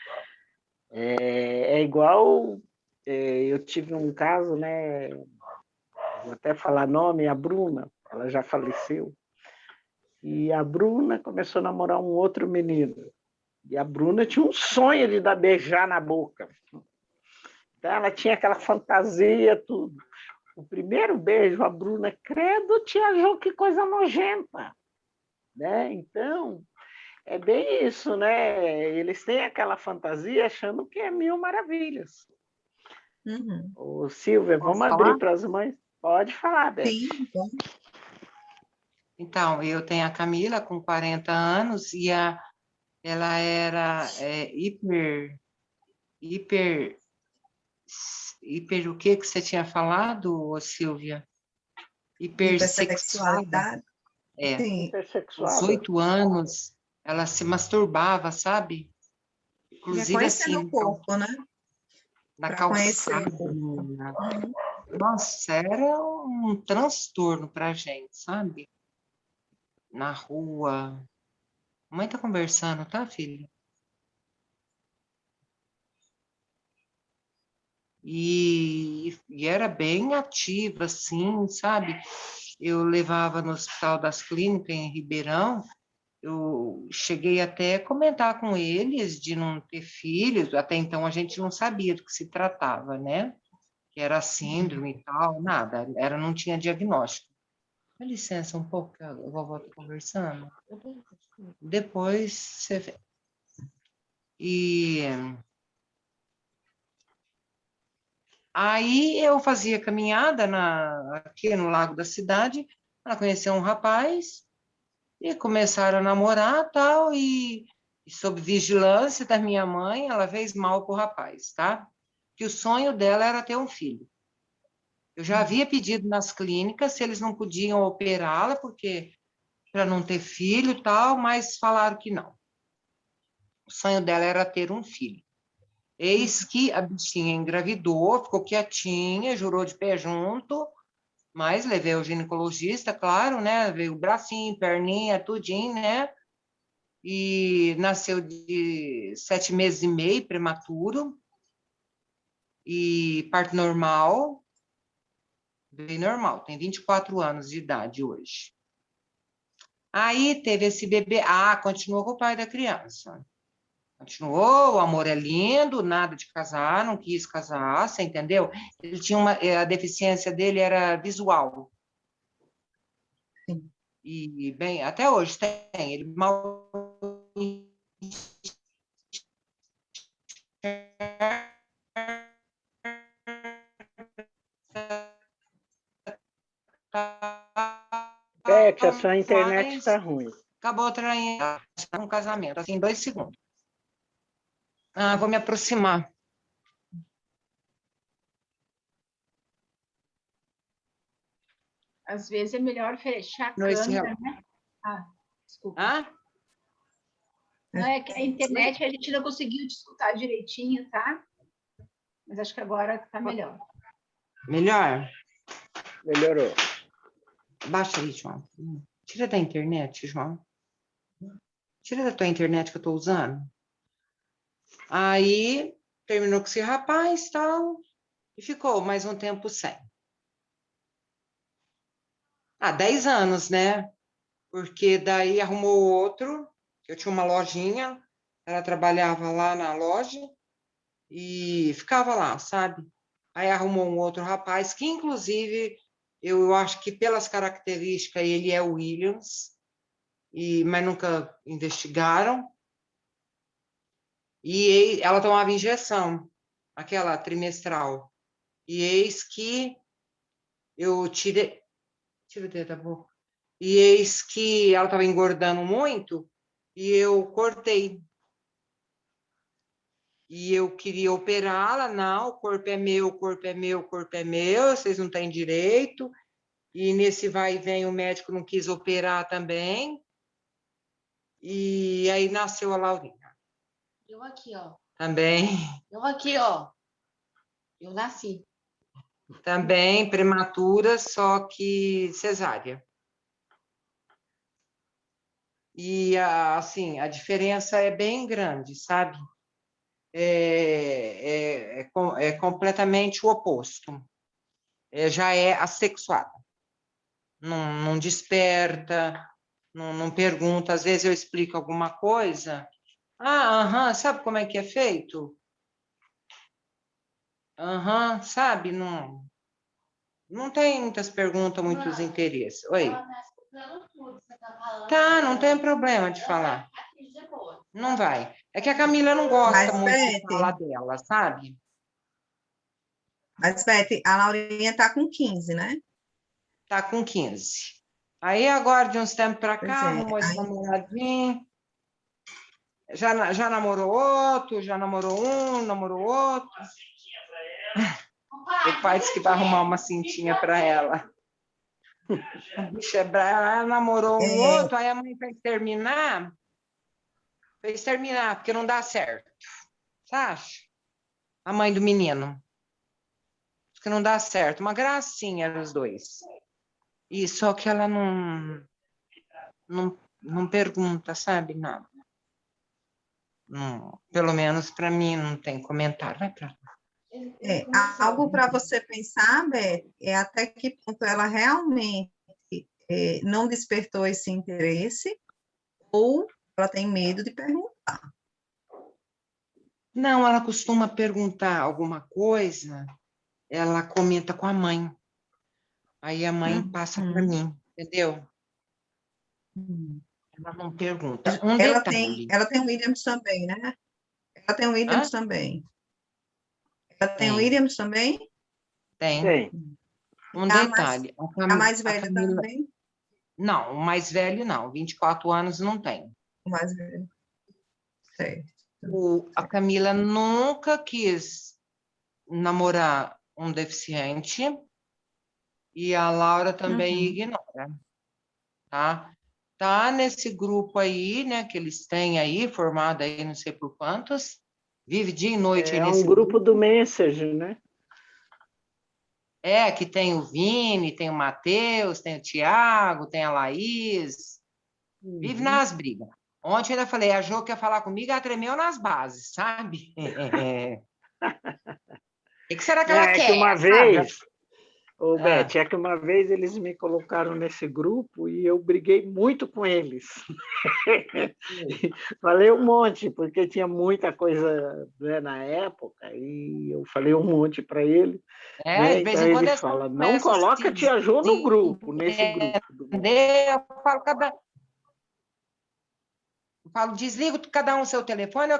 É igual, eu tive um caso, né? Vou até falar nome, a Bruna, ela já faleceu. E a Bruna começou a namorar um outro menino. E a Bruna tinha um sonho de dar beijar na boca. Então, ela tinha aquela fantasia, tudo. O primeiro beijo, a Bruna, credo, tia Jo, que coisa nojenta. Né? Então, é bem isso, né? Eles têm aquela fantasia achando que é mil maravilhas. Uhum. Ô, Silvia, vamos abrir para as mães? Pode falar, Beth. Sim, então. Então, eu tenho a Camila com 40 anos e ela era hiper o que você tinha falado, Silvia? Hipersexuada. Hipersexuada. 18 anos, ela se masturbava, sabe? Inclusive assim, o corpo, né? Na calçada. Nossa, era um transtorno pra gente, sabe? Na rua. Mãe tá conversando, tá, filha? E era bem ativa, assim, sabe? Eu levava no Hospital das Clínicas, em Ribeirão, eu cheguei até a comentar com eles de não ter filhos, até então a gente não sabia do que se tratava, né? Que era síndrome e tal, nada, não tinha diagnóstico. Dá licença um pouco, que a vovó está conversando. Depois você vê. E aí eu fazia caminhada aqui no Lago da Cidade, ela conheceu um rapaz e começaram a namorar tal, e sob vigilância da minha mãe, ela fez mal para o rapaz, tá? Que o sonho dela era ter um filho. Eu já havia pedido nas clínicas se eles não podiam operá-la, porque para não ter filho e tal, mas falaram que não. O sonho dela era ter um filho. Eis que a bichinha engravidou, ficou quietinha, jurou de pé junto, mas levei o ginecologista, claro, né? Veio o bracinho, perninha, tudinho, né? E nasceu de 7 meses e meio, prematuro, e parto normal, bem normal, tem 24 anos de idade hoje. Aí teve esse bebê, continuou com o pai da criança. Continuou, o amor é lindo, nada de casar, não quis casar, você entendeu? Ele tinha a deficiência dele era visual. Sim. E, bem, até hoje tem, ele mal Beth, a sua internet está ruim. Acabou traindo um casamento, assim, em 2 segundos. Vou me aproximar. Às vezes é melhor fechar a câmera, né? Desculpa. Não, é que a internet a gente não conseguiu te escutar direitinho, tá? Mas acho que agora está melhor. Melhor? Melhorou. Baixa aí, João. Tira da internet, João. Tira da tua internet que eu estou usando. Aí, terminou com esse rapaz e tal, e ficou mais um tempo sem. 10 anos, né? Porque daí arrumou outro, eu tinha uma lojinha, ela trabalhava lá na loja e ficava lá, sabe? Aí arrumou um outro rapaz, que inclusive, eu acho que pelas características ele é o Williams, mas nunca investigaram. E ela tomava injeção, aquela trimestral. E eis que eu tirei o dedo da boca. E eis que ela estava engordando muito e eu cortei. E eu queria operá-la, não, o corpo é meu, o corpo é meu, o corpo é meu, vocês não têm direito. E nesse vai e vem o médico não quis operar também. E aí nasceu a Laurinha. Eu aqui, ó. Também. Eu aqui, ó. Eu nasci. Também prematura, só que cesárea. E, assim, a diferença é bem grande, sabe? É completamente o oposto. Já é assexuada. Não desperta, não pergunta. Às vezes eu explico alguma coisa. Sabe como é que é feito? Sabe? Não tem muitas perguntas, muitos interesses. Oi? Tá, não tem problema de falar. Não vai. É que a Camila não gosta muito de falar dela, sabe? Mas, Beth, a Laurinha tá com 15, né? Tá com 15. Aí, agora, de uns tempos para cá, arrumou esse namoradinho. Já namorou outro, já namorou um, namorou outro. O pai disse que vai arrumar uma cintinha para ela. A bicha é brava, ela namorou um outro, aí a mãe fez terminar, porque não dá certo. Você acha? A mãe do menino. Diz que não dá certo. Uma gracinha os dois. E só que ela não pergunta, sabe? Nada. Pelo menos para mim não tem comentário. Vai para lá. Algo para você pensar, Beth, é até que ponto ela realmente não despertou esse interesse ou ela tem medo de perguntar. Não, ela costuma perguntar alguma coisa, ela comenta com a mãe. Aí a mãe passa para mim, entendeu? Ela não pergunta. Detalhe. Ela tem o Williams também, né? Ela tem o Williams também. Ela tem o Williams também? Tem. Um detalhe. A mais velha Camila... também? Não, o mais velho não. 24 anos não tem. O mais velho. Certo. A Camila nunca quis namorar um deficiente e a Laura também ignora. Tá nesse grupo aí, né, que eles têm aí, formado aí, não sei por quantos, vive dia e noite. É um grupo do Message, né? Que tem o Vini, tem o Matheus, tem o Thiago, tem a Laís, vive nas brigas. Ontem eu ainda falei, a Jo quer falar comigo, ela tremeu nas bases, sabe? O que será que ela quer? Que uma vez, Beth, que uma vez eles me colocaram nesse grupo e eu briguei muito com eles. Falei um monte, porque tinha muita coisa, né, na época, e eu falei um monte para ele. De vez em quando eles falam, não coloca a tia Jo no grupo, nesse grupo. Eu falo, desligo cada um o seu telefone,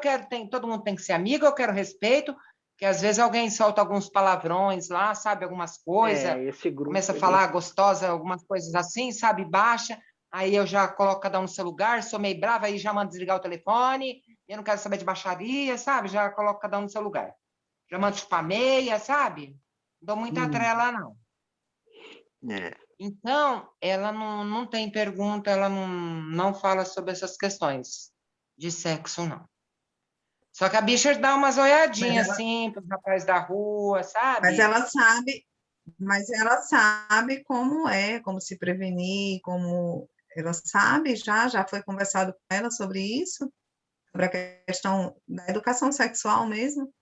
todo mundo tem que ser amigo, eu quero respeito, que às vezes alguém solta alguns palavrões lá, sabe, algumas coisas, começa a falar gostosa, algumas coisas assim, sabe, baixa, aí eu já coloco cada um no seu lugar, sou meio brava, aí já mando desligar o telefone, eu não quero saber de baixaria, sabe, já coloco cada um no seu lugar. Já mando chupar meia, sabe? Não dou muita trela, não. Então, ela não tem pergunta, ela não fala sobre essas questões de sexo, não. Só que a bicha dá umas olhadinhas, assim, para os rapazes da rua, sabe? Mas ela sabe como como se prevenir, como... Ela sabe, já foi conversado com ela sobre isso? Sobre a questão da educação sexual mesmo?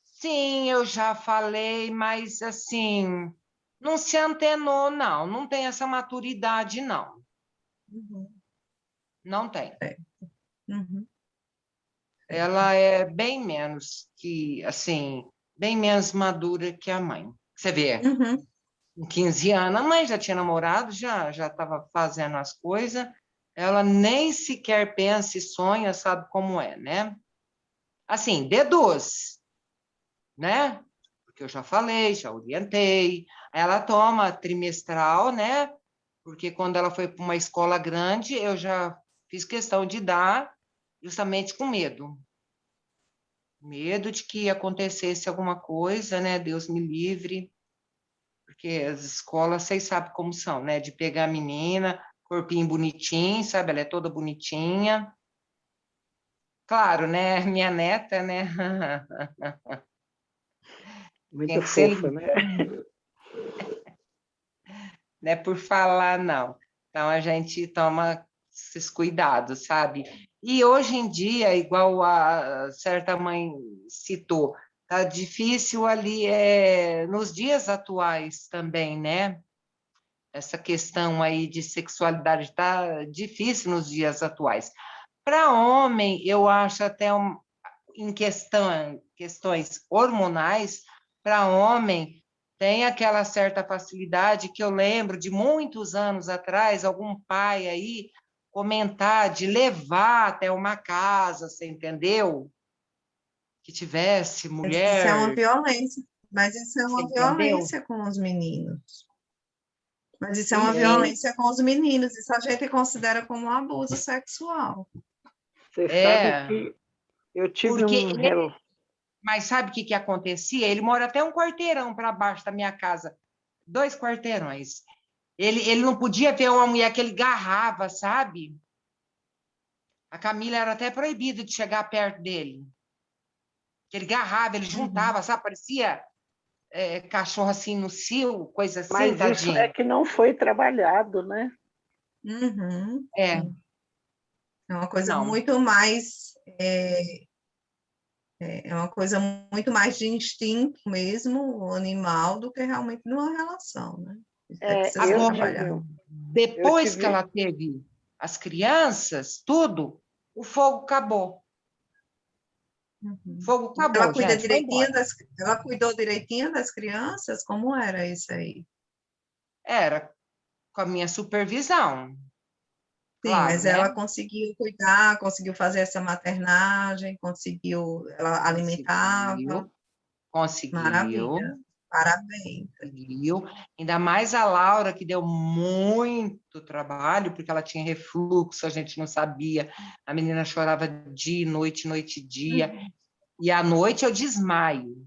Sim, eu já falei, mas, assim, não se antenou, não tem essa maturidade, não. Não tem. Ela é bem menos bem menos madura que a mãe. Você vê, com 15 anos, a mãe já tinha namorado, já estava fazendo as coisas, ela nem sequer pensa e sonha, sabe como é, né? Assim, deduz, né? Porque eu já falei, já orientei, ela toma trimestral, né? Porque quando ela foi para uma escola grande, eu já fiz questão de dar, justamente com medo. Medo de que acontecesse alguma coisa, né? Deus me livre. Porque as escolas, vocês sabem como são, né? De pegar a menina, corpinho bonitinho, sabe? Ela é toda bonitinha. Claro, né? Minha neta, né? Muito fofa, né? Não é por falar, não. Então, a gente toma esses cuidados, sabe? E hoje em dia, igual a certa mãe citou, tá difícil ali nos dias atuais também, né? essa questão aí de sexualidade está difícil nos dias atuais. Para homem, eu acho até em questões hormonais, para homem tem aquela certa facilidade que eu lembro de muitos anos atrás, algum pai aí comentar de levar até uma casa, você entendeu? Que tivesse mulher... Isso é uma violência, mas isso é uma violência com os meninos. Mas isso é uma violência com os meninos, isso a gente considera como um abuso sexual. Você sabe que eu tive Mas sabe o que acontecia? Ele mora até um quarteirão para baixo da minha casa, 2 quarteirões. Ele não podia ver uma mulher que ele garrava, sabe? A Camila era até proibida de chegar perto dele. Que ele garrava, ele juntava, sabe? Parecia cachorro assim no cio, coisa assim, mas tadinho. Isso é que não foi trabalhado, né? É uma coisa muito mais... É uma coisa muito mais de instinto mesmo, animal, do que realmente numa relação, né? Depois que ela teve as crianças, tudo, o fogo acabou. O fogo acabou, ela cuida direitinho ela cuidou direitinho das crianças? Como era isso aí? Era com a minha supervisão. Sim, claro, mas ela conseguiu cuidar, conseguiu fazer essa maternagem, ela alimentava. Conseguiu. Maravilha, parabéns. Conseguiu. Ainda mais a Laura, que deu muito trabalho, porque ela tinha refluxo, a gente não sabia. A menina chorava dia, noite e dia. E à noite eu desmaio.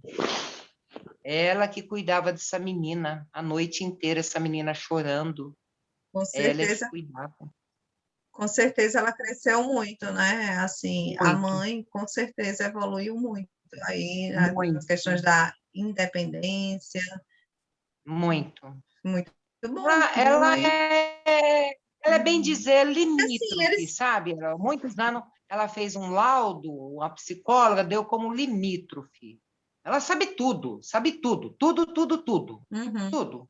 Ela que cuidava dessa menina, a noite inteira, essa menina chorando. Com certeza. Ela que cuidava. Com certeza ela cresceu muito, né? Assim, muito. A mãe com certeza evoluiu muito. Aí as questões da independência. Muito. Muito bom. Ela é bem dizer limítrofe, assim, sabe? Muitos anos ela fez um laudo, a psicóloga deu como limítrofe. Ela sabe tudo, tudo. Tudo.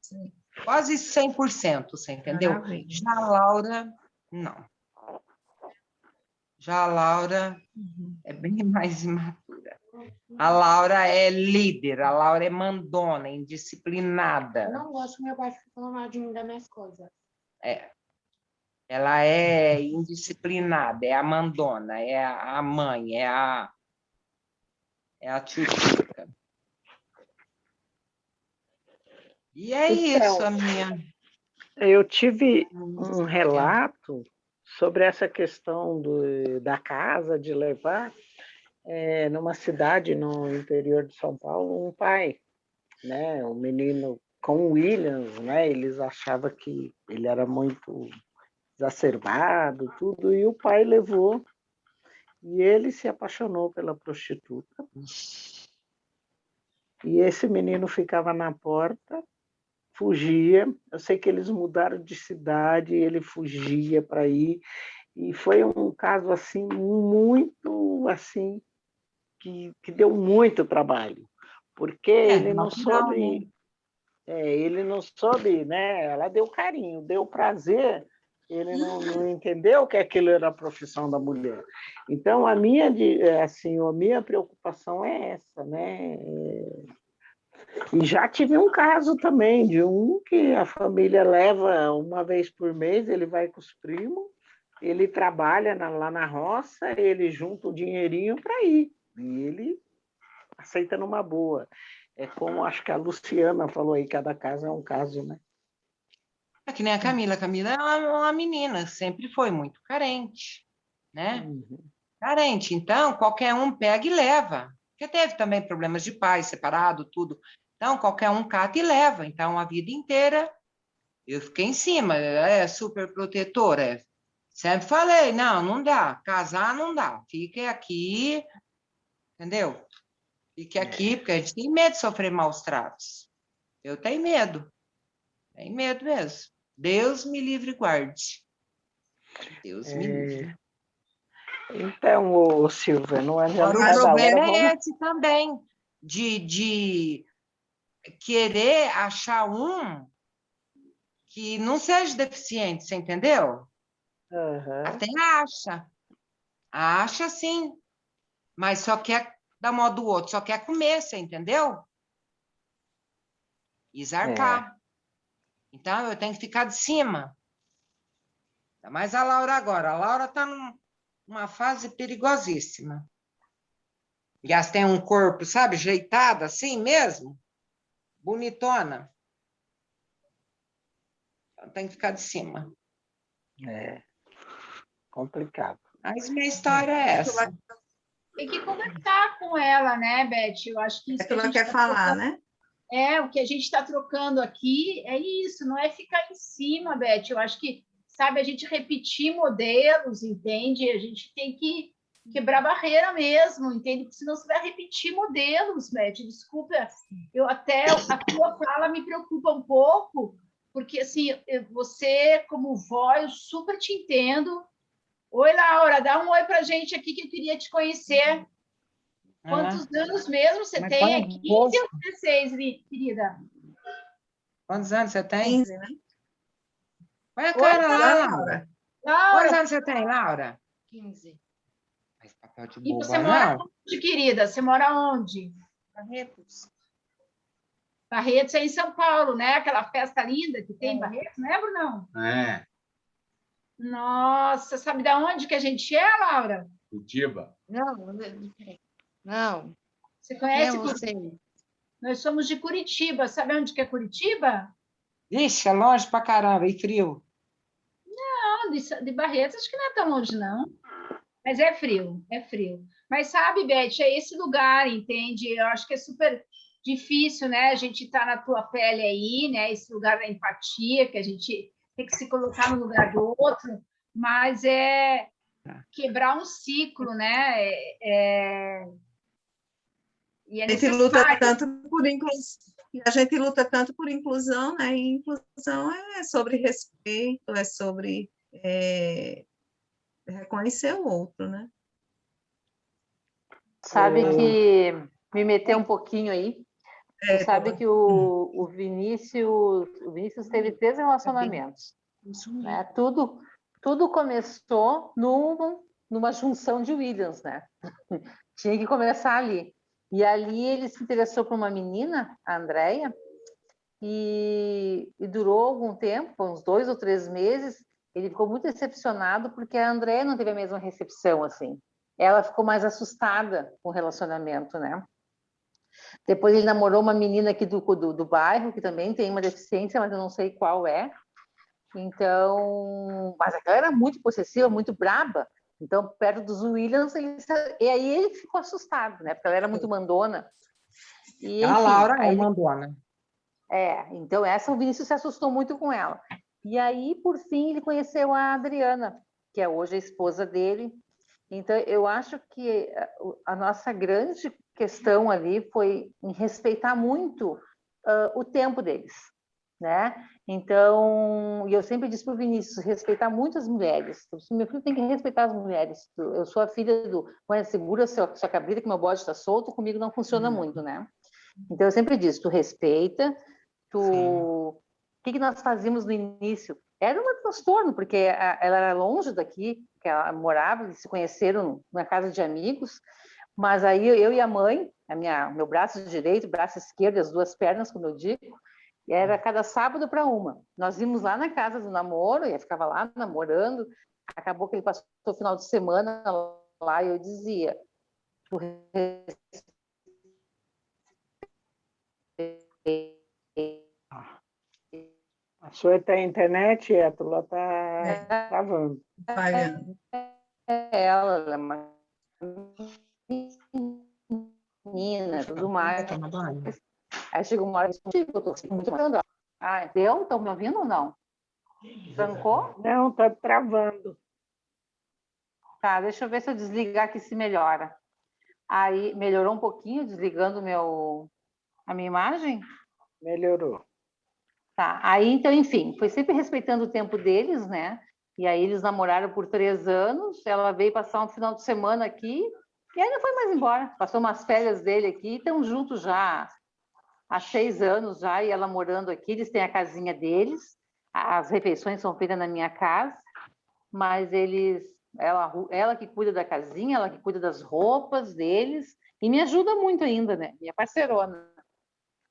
Sim. Quase 100%, você entendeu? Maravilha. Já a Laura, não. Já a Laura é bem mais imatura. A Laura é líder, a Laura é mandona, indisciplinada. Eu não gosto que meu pai fique falando mal de mim das minhas coisas. Ela é indisciplinada, é a mandona, é a mãe, é a tchutica. E é isso, a minha... Eu tive um relato sobre essa questão da casa, de levar, numa cidade no interior de São Paulo, um pai, né, um menino com Williams, né, eles achavam que ele era muito exacerbado, tudo, e o pai levou, e ele se apaixonou pela prostituta, e esse menino ficava na porta, fugia, eu sei que eles mudaram de cidade, ele fugia para ir, e foi um caso assim muito assim que deu muito trabalho, porque ele não soube, né? Ela deu carinho, deu prazer, ele não entendeu que aquilo era a profissão da mulher. Então a minha preocupação é essa, né? E já tive um caso também de que a família leva uma vez por mês, ele vai com os primos, ele trabalha lá na roça, ele junta o dinheirinho para ir, e ele aceita numa boa. É como acho que a Luciana falou aí, cada caso é um caso, né? É que nem a Camila. A Camila é uma menina, sempre foi muito carente, né? Carente, então qualquer um pega e leva. Porque teve também problemas de pai, separado, tudo. Então, qualquer um cata e leva. Então, a vida inteira, eu fiquei em cima, super protetora. Sempre falei, não dá, casar não dá. Fique aqui, entendeu? Fique aqui, porque a gente tem medo de sofrer maus tratos. Eu tenho medo mesmo. Deus me livre e guarde. Deus me livre. Então, Silvia, não adianta. O problema é esse também, de querer achar que não seja deficiente, você entendeu? Uhum. Até acha sim, mas só quer dar modo do outro, só quer comer, você entendeu? E zarpar. Então, eu tenho que ficar de cima. Ainda mais a Laura agora. A Laura está numa fase perigosíssima. E elas têm um corpo, sabe, ajeitado assim mesmo, bonitona. Então, tem que ficar de cima. É complicado. Mas minha história é essa. Tem que conversar com ela, né, Beth? Eu acho que isso que a ela gente quer tá falar, trocando, né? o que a gente está trocando aqui é isso, não é ficar em cima, Beth. Eu acho que, sabe, a gente repetir modelos, entende? A gente tem que quebrar barreira mesmo, entende? Porque senão você vai repetir modelos, Beth. Desculpa, a tua fala me preocupa um pouco, porque, assim, você, como vó, eu super te entendo. Oi, Laura, dá um oi pra gente aqui que eu queria te conhecer. Quantos anos mesmo você tem? É 15 ou 16, querida? Quantos anos você tem? 15, né? Olha a cara lá, Laura. Quantos anos você tem, Laura? 15. Faz papel de E boba, você mora não? onde, querida? Você mora onde? Barretos. Barretos é em São Paulo, né? Aquela festa linda que tem em Barretos, não é, Brunão? É. Nossa, sabe de onde que a gente é, Laura? Curitiba. Não. Você conhece? Quem é você? Nós somos de Curitiba. Sabe onde que é Curitiba? Ixi, é longe pra caramba, e frio. Não, de Barretos acho que não é tão longe, não. Mas é frio, é frio. Mas sabe, Beth, é esse lugar, entende? Eu acho que é super difícil, né? A gente tá na tua pele aí, né? Esse lugar da empatia, que a gente tem que se colocar no lugar do outro, mas é quebrar um ciclo, né? E é A gente luta necessário. tanto por inclusão, a gente luta tanto por inclusão, né? E inclusão é sobre respeito, é sobre reconhecer o outro, né? Sabe que me meteu um pouquinho aí. Você sabe que o Vinícius teve 3 relacionamentos. Né? Tudo começou numa junção de Williams, né? Tinha que começar ali. E ali ele se interessou por uma menina, a Andréia, e durou algum tempo, uns 2 ou 3 meses. Ele ficou muito decepcionado porque a Andréia não teve a mesma recepção, assim. Ela ficou mais assustada com o relacionamento, né? Depois ele namorou uma menina aqui do bairro, que também tem uma deficiência, mas eu não sei qual é. Então, mas aquela era muito possessiva, muito braba. Então, perto dos Williams, e aí ele ficou assustado, né? Porque ela era muito mandona. E, enfim, a Laura é mandona. Então o Vinícius se assustou muito com ela. E aí, por fim, ele conheceu a Adriana, que é hoje a esposa dele. Então, eu acho que a nossa grande questão ali foi em respeitar muito o tempo deles, né? Então, e eu sempre disse para o Vinícius, respeitar muito as mulheres. Meu filho tem que respeitar as mulheres. Eu sou a filha do... segura sua cabrita que meu bode está solto, comigo não funciona muito, né? Então, eu sempre disse, tu respeita, o que nós fazíamos no início? Era um transtorno, porque ela era longe daqui, que ela morava, eles se conheceram na casa de amigos, mas aí eu e a mãe, meu braço direito, braço esquerdo, as 2 pernas, como eu digo, era cada sábado para uma. Nós íamos lá na casa do namoro, e ficava lá namorando, acabou que ele passou o final de semana lá, e eu dizia, a sua internet, a tua está travando. Ela é uma menina, tudo mais. Aí chegou uma hora que eu estou muito mandando. Deu? Estão me ouvindo ou não? Trancou? Não, está travando. Tá, deixa eu ver se eu desligar aqui se melhora. Aí, melhorou um pouquinho, desligando a minha imagem? Melhorou. Tá, aí então, enfim, foi sempre respeitando o tempo deles, né? E aí eles namoraram por 3 anos, ela veio passar um final de semana aqui, e aí não foi mais embora. Passou umas férias dele aqui, estão juntos já há 6 anos já, e ela morando aqui, eles têm a casinha deles, As refeições são feitas na minha casa, mas ela que cuida da casinha, ela que cuida das roupas deles, e me ajuda muito ainda, né? Minha parceirona.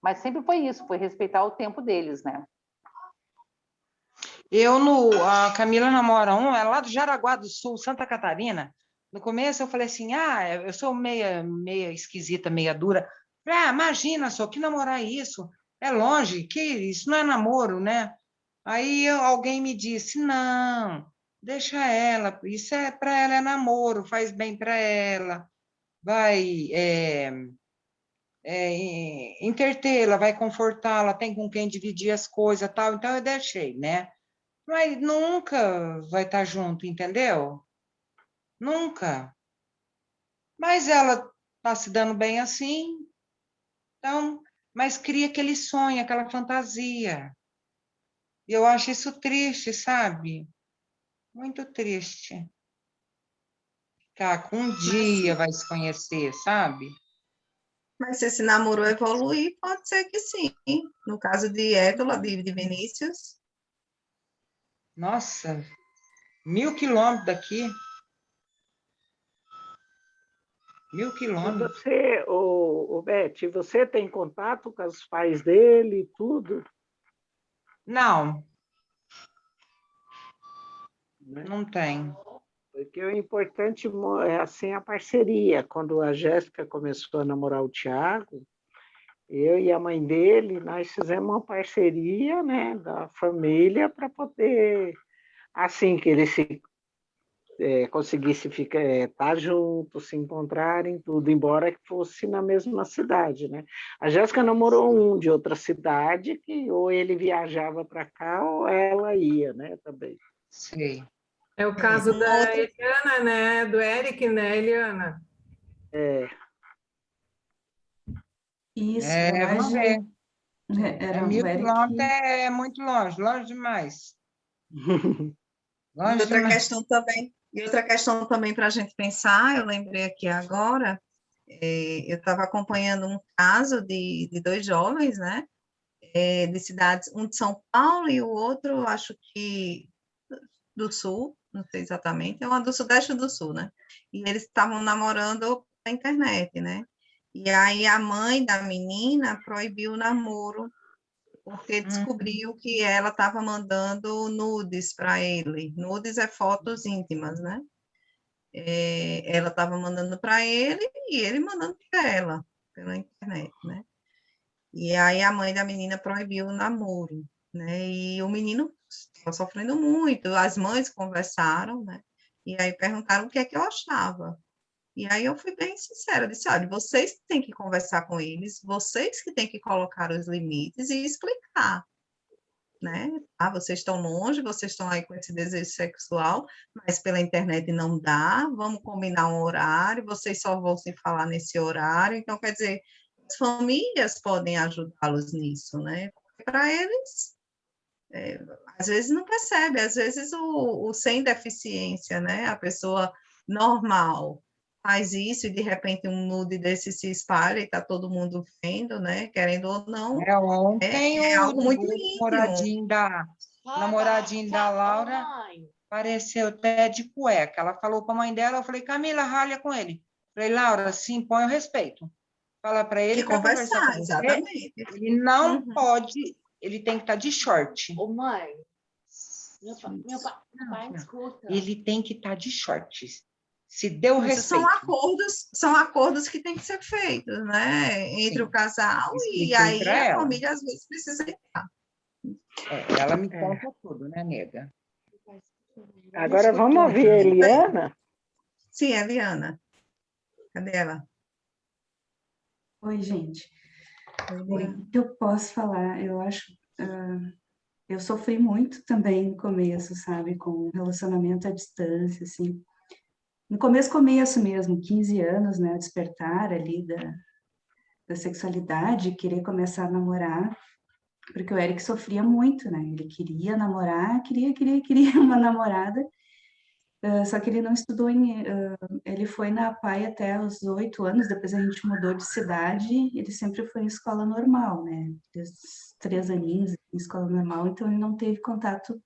Mas sempre foi isso, foi respeitar o tempo deles, né? A Camila namora é lá do Jaraguá do Sul, Santa Catarina. No começo eu falei assim, eu sou meia esquisita, meia dura. Falei, imagina só, que namorar isso? É longe, que isso não é namoro, né? Aí alguém me disse, não, deixa ela, isso para ela é namoro, faz bem para ela, vai entretê-la, vai confortá-la, tem com quem dividir as coisas, tal. Então eu deixei, né? Mas nunca vai estar junto, entendeu? Nunca. Mas ela está se dando bem assim, então, mas cria aquele sonho, aquela fantasia. E eu acho isso triste, sabe? Muito triste. Com um dia vai se conhecer, sabe? Mas se esse namoro evoluir, pode ser que sim. No caso de Étola, de Vinícius. Nossa, 1.000 quilômetros daqui. 1.000 quilômetros. Você, Beth, você tem contato com os pais dele e tudo? Não. Não tem. Porque o importante é assim a parceria. Quando a Jéssica começou a namorar o Tiago, eu e a mãe dele, nós fizemos uma parceria, né, da família para poder, assim que eles conseguissem estar juntos, se encontrarem, tudo, embora que fosse na mesma cidade, né? A Jéssica namorou um de outra cidade, que ou ele viajava para cá ou ela ia, né, também. Sim. É o caso da Eliana, né? Do Eric, né, Eliana? Isso, Vamos ver. Era 1.000 o Eric... quilômetros é muito longe, longe demais. Longe e outra questão também para a gente pensar, eu lembrei aqui agora, eu estava acompanhando um caso de 2 jovens, né? De cidades, um de São Paulo e o outro, acho que do Sul, não sei exatamente, é uma do Sudeste e do Sul, né? E eles estavam namorando na internet, né? E aí a mãe da menina proibiu o namoro, porque descobriu que ela estava mandando nudes para ele. Nudes é fotos íntimas, né? Ela estava mandando para ele e ele mandando para ela, pela internet, né? E aí a mãe da menina proibiu o namoro, né? E o menino estava sofrendo muito. As mães conversaram, né? E aí perguntaram o que é que eu achava. E aí eu fui bem sincera, disse, olha, vocês têm que conversar com eles, vocês que têm que colocar os limites e explicar, né? Vocês estão longe, vocês estão aí com esse desejo sexual, mas pela internet não dá, vamos combinar um horário, vocês só vão se falar nesse horário, então, quer dizer, as famílias podem ajudá-los nisso, né? Para eles, às vezes não percebe, às vezes o sem deficiência, né? A pessoa normal faz isso e de repente um nude desse se espalha e está todo mundo vendo, né? Querendo ou não. Ontem algo muito íntimo. Namoradinho da Laura apareceu até de cueca. Ela falou para a mãe dela, eu falei, Camila, ralha com ele. Falei, Laura, se impõe o respeito. Fala para ele para conversar com você. Exatamente. Ele não pode, ele tem que estar de short. Ô, mãe, meu pai escuta. Ele tem que estar de shorts. Se deu respeito. São acordos que têm que ser feitos, né? Entre o casal e aí a família às vezes precisa entrar. Ela me conta tudo, né, nega? Agora vamos ouvir a Eliana? Sim, a Eliana. Cadê ela? Oi, gente. O que eu posso falar? Eu acho... eu sofri muito também no começo, sabe? Com relacionamento à distância, assim. No começo mesmo, 15 anos, né, despertar ali da sexualidade, querer começar a namorar, porque o Eric sofria muito, né, ele queria namorar, queria uma namorada, Só que ele não estudou ele foi na APAE até os 8 anos, depois a gente mudou de cidade, ele sempre foi em escola normal, né? Desde os 3 aninhos em escola normal, então ele não teve contato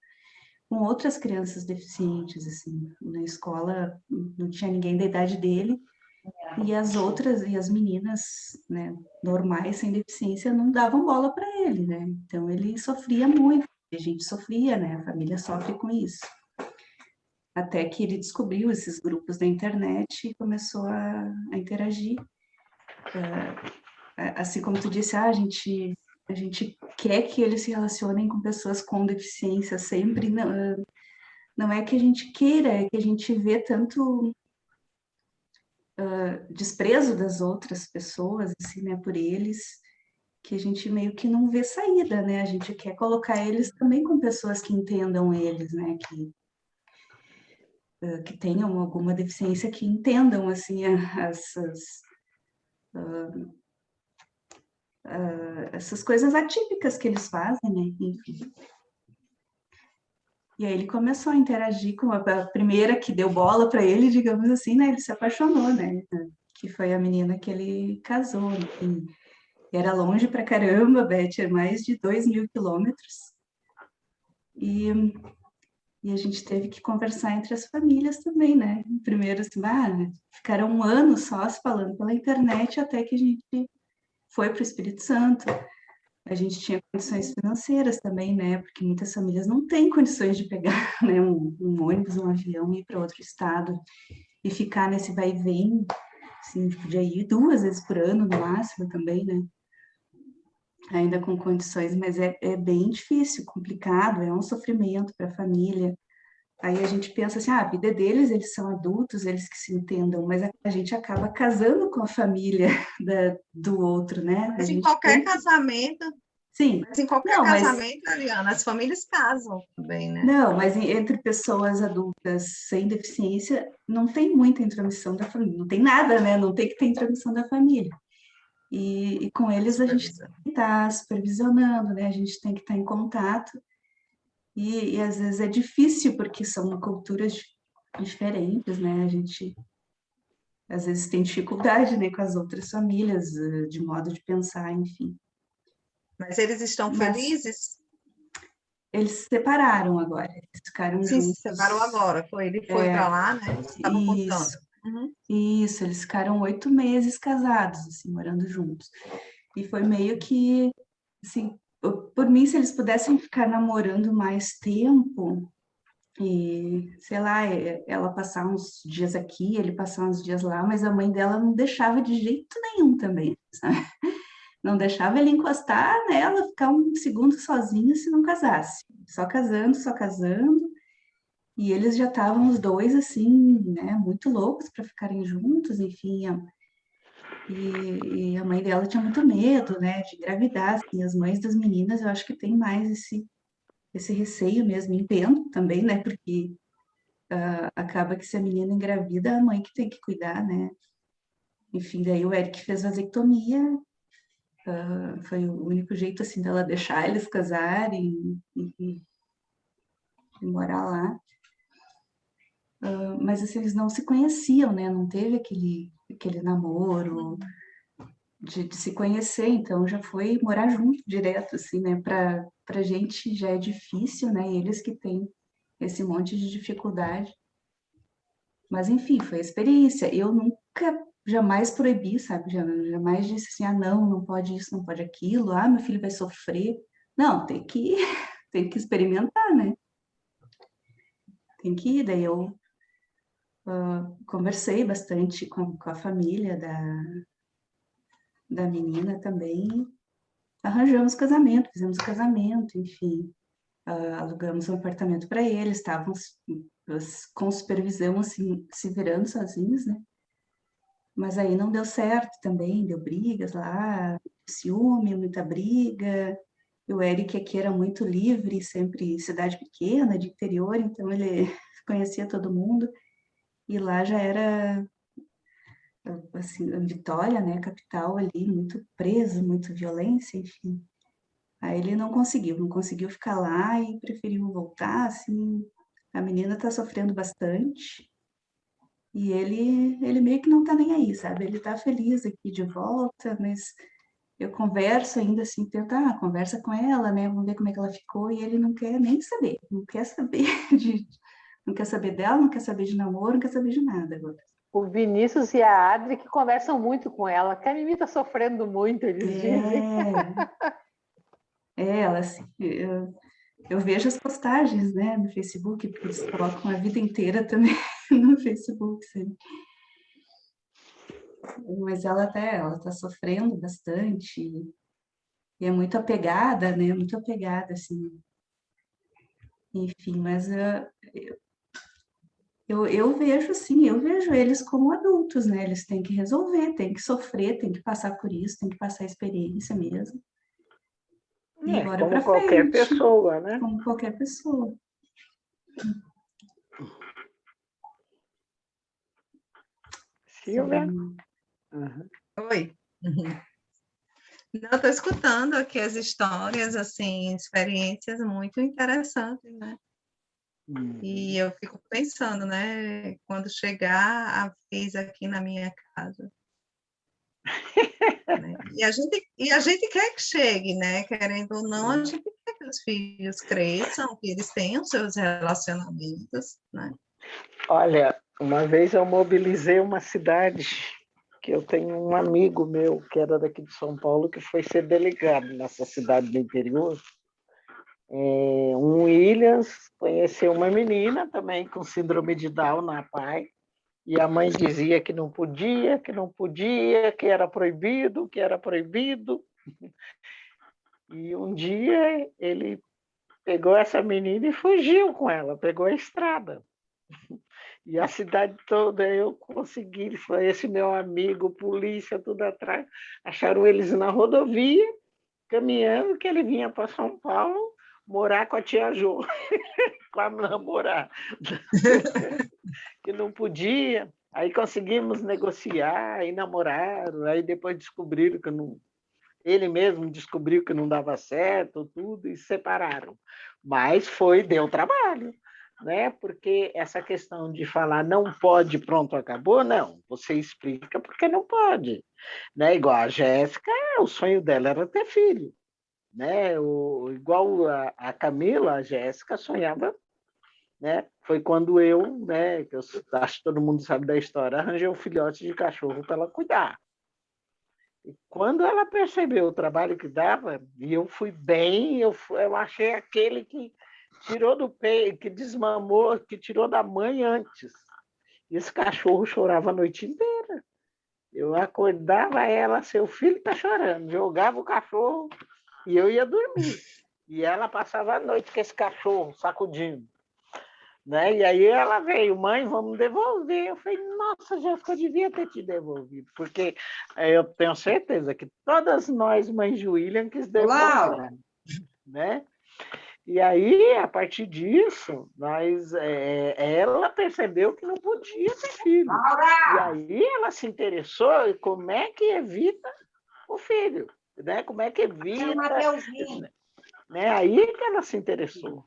com outras crianças deficientes, assim. Na escola não tinha ninguém da idade dele, e as meninas, né, normais, sem deficiência, não davam bola para ele, né? Então ele sofria muito, a gente sofria, né? A família sofre com isso. Até que ele descobriu esses grupos da internet e começou a interagir. Assim como tu disse, a gente quer que eles se relacionem com pessoas com deficiência sempre. Não é que a gente queira, é que a gente vê tanto desprezo das outras pessoas, assim, né, por eles, que a gente meio que não vê saída, né? A gente quer colocar eles também com pessoas que entendam eles, né? Que tenham alguma deficiência, que entendam, assim, essas coisas atípicas que eles fazem, né? Enfim. E aí ele começou a interagir com a primeira que deu bola para ele, digamos assim, né? Ele se apaixonou, né? Que foi a menina que ele casou, enfim. Era longe pra caramba, Beth, é mais de 2.000 quilômetros. E a gente teve que conversar entre as famílias também, né? Primeiro, assim, ficaram 1 ano só se falando pela internet, até que a gente foi para o Espírito Santo. A gente tinha condições financeiras também, né? Porque muitas famílias não têm condições de pegar, né, um ônibus, um avião e ir para outro estado e ficar nesse vai e vem. Assim, podia ir 2 vezes por ano, no máximo, também, né? Ainda com condições, mas é bem difícil, complicado, é um sofrimento para a família. Aí a gente pensa assim, a vida deles, eles são adultos, eles que se entendam, mas a gente acaba casando com a família do outro, né? Mas em qualquer casamento... Sim. Mas em qualquer casamento, Ariana, as famílias casam também, né? Não, mas entre pessoas adultas sem deficiência, não tem muita intromissão da família, não tem nada, né? Não tem que ter intromissão da família. E com eles a gente tem que estar supervisionando, né? A gente tem que estar em contato. E às vezes é difícil, porque são culturas diferentes, né? A gente às vezes tem dificuldade, né, com as outras famílias, de modo de pensar, enfim. Mas eles estão felizes? Eles se separaram agora, eles ficaram juntos. Sim, se separou agora, ele foi para lá, né? Estavam contando. Isso, eles ficaram 8 meses casados, assim, morando juntos. E foi meio que, assim, por mim, se eles pudessem ficar namorando mais tempo, e, sei lá, ela passar uns dias aqui, ele passar uns dias lá, mas a mãe dela não deixava de jeito nenhum também, sabe? Não deixava ele encostar nela, ficar 1 segundo sozinho se não casasse. Só casando. E eles já estavam os dois, assim, né, muito loucos para ficarem juntos, enfim. E a mãe dela tinha muito medo, né, de engravidar. Assim, as mães das meninas, eu acho que tem mais esse receio mesmo, entendo também, né, porque acaba que se a menina engravida, a mãe que tem que cuidar, né. Enfim, daí o Eric fez vasectomia, foi o único jeito, assim, dela deixar eles casarem e morar lá. Mas assim, eles não se conheciam, né? Não teve aquele namoro de se conhecer, então já foi morar junto direto, assim, né? Pra gente já é difícil, né? Eles que têm esse monte de dificuldade. Mas enfim, foi a experiência. Eu nunca, jamais proibi, sabe? Jamais disse assim, não pode isso, não pode aquilo, meu filho vai sofrer. Não, tem que experimentar, né? Tem que ir, daí eu conversei bastante com a família da menina também, arranjamos casamento, fizemos casamento, enfim, alugamos um apartamento para eles, estávamos com supervisão, assim, se virando sozinhos, né? Mas aí não deu certo também, deu brigas lá, ciúme, muita briga. E o Eric aqui era muito livre, sempre cidade pequena, de interior, então ele conhecia todo mundo. E lá já era, assim, Vitória, né, capital ali, muito preso, muita violência, enfim. Aí ele não conseguiu ficar lá e preferiu voltar, assim, A menina está sofrendo bastante e ele meio que não está nem aí, sabe? Ele está feliz aqui de volta, mas eu converso ainda assim, tentar conversa com ela, né? Vamos ver como é que ela ficou e ele não quer nem saber, não quer saber não quer saber dela, não quer saber de namoro, não quer saber de nada agora. O Vinícius e a Adri que conversam muito com ela, que a Mimi está sofrendo muito, eles dizem. Ela, assim, eu vejo as postagens, né, no Facebook, porque eles colocam a vida inteira também no Facebook, sabe? Mas ela tá sofrendo bastante e é muito apegada, né, muito apegada, assim. Enfim, mas eu vejo, assim, eu vejo eles como adultos, né, eles têm que resolver, têm que sofrer, têm que passar por isso, têm que passar a experiência mesmo. E bora pra como qualquer frente, pessoa, né? como qualquer pessoa. Silvia? Oi. Não, estou escutando aqui as histórias, assim, experiências muito interessantes, né? E eu fico pensando, né? Quando chegar a vez aqui na minha casa. Né? E a gente quer que chegue, né? Querendo ou não, a gente quer que os filhos cresçam, que eles tenham seus relacionamentos, né? Olha, uma vez eu mobilizei uma cidade que eu tenho um amigo meu que era daqui de São Paulo que foi ser delegado nessa cidade do interior. Um Williams conheceu uma menina também com síndrome de Down na PAI e a mãe dizia que não podia, que era proibido, E um dia ele pegou essa menina e fugiu com ela, pegou a estrada. E a cidade toda eu consegui, foi esse meu amigo, polícia, tudo atrás, acharam eles na rodovia, caminhando, que ele vinha para São Paulo morar com a tia Jo, com a namorada, que não podia. Aí conseguimos negociar e namoraram, aí depois descobriram que não... Ele mesmo descobriu que não dava certo, tudo, e separaram. Mas deu trabalho. Né? Porque essa questão de falar não pode, pronto, acabou, não. Você explica porque não pode. Né? Igual a Jéssica, o sonho dela era ter filho. Né? Igual a Camila, a Jéssica sonhava. Né? Foi quando né, que eu acho que todo mundo sabe da história, arranjei um filhote de cachorro para ela cuidar. E quando ela percebeu o trabalho que dava, e eu fui bem, eu achei aquele que tirou do peito, que desmamou, que tirou da mãe antes. E esse cachorro chorava a noite inteira. Eu acordava ela, seu filho está chorando, jogava o cachorro e eu ia dormir. E ela passava a noite com esse cachorro sacudindo. Né? E aí ela veio, mãe, vamos devolver. Eu falei, nossa, Jéssica, eu devia ter te devolvido, porque eu tenho certeza que todas nós, mães de William, quis devolver. Né? E aí, a partir disso, ela percebeu que não podia ter filho. E aí ela se interessou em como é que evita o filho, né? Como é que evita... Né? Aí que ela se interessou.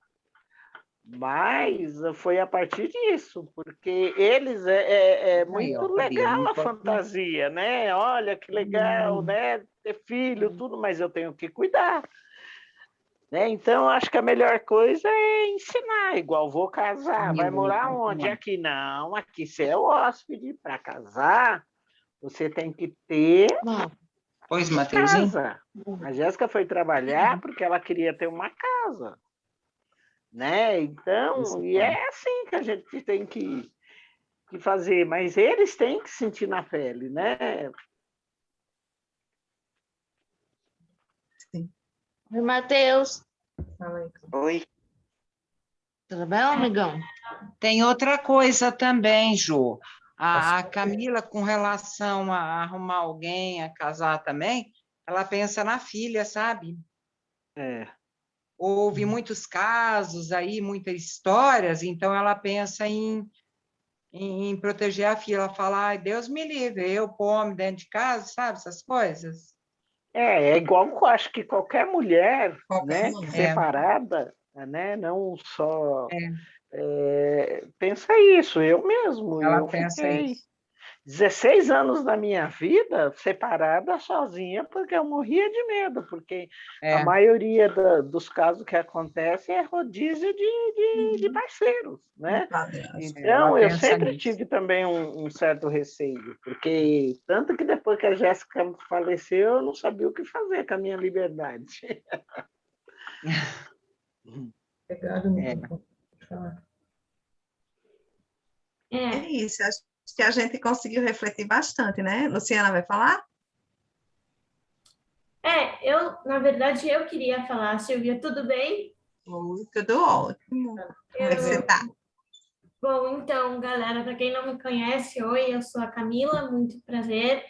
Mas foi a partir disso, porque eles muito legal a fantasia, né? Olha que legal, né? Ter filho, tudo, mas eu tenho que cuidar. Né? Então, acho que a melhor coisa é ensinar, igual vou casar, vai morar onde? Aqui não, aqui você é hóspede, para casar, você tem que ter casa. A Jéssica foi trabalhar porque ela queria ter uma casa. Né? Então, e é assim que a gente tem que fazer, mas eles têm que sentir na pele, né? Sim. Oi, Matheus. Oi. Tudo bem, amigão? Tem outra coisa também, Jô. A Camila, com relação a arrumar alguém, a casar também, ela pensa na filha, sabe? Houve muitos casos aí, muitas histórias, então ela pensa em proteger a filha. Ela fala, ai, Deus me livre, eu pôr homem dentro de casa, sabe, essas coisas. É igual eu acho que qualquer mulher, né, separada, né, não só pensa isso, eu mesmo. Eu fiquei 16 anos da minha vida separada, sozinha, porque eu morria de medo, porque a maioria dos casos que acontecem é rodízio de parceiros, né? Então, eu sempre tive também um certo receio, porque tanto que depois que a Jéssica faleceu, eu não sabia o que fazer com a minha liberdade. Obrigado, É isso, acho que a gente conseguiu refletir bastante, né? Luciana vai falar? Na verdade, eu queria falar, Silvia, tudo bem? Tudo ótimo. Como é que você está? Bom, então, galera, para quem não me conhece, oi, eu sou a Camila, muito prazer.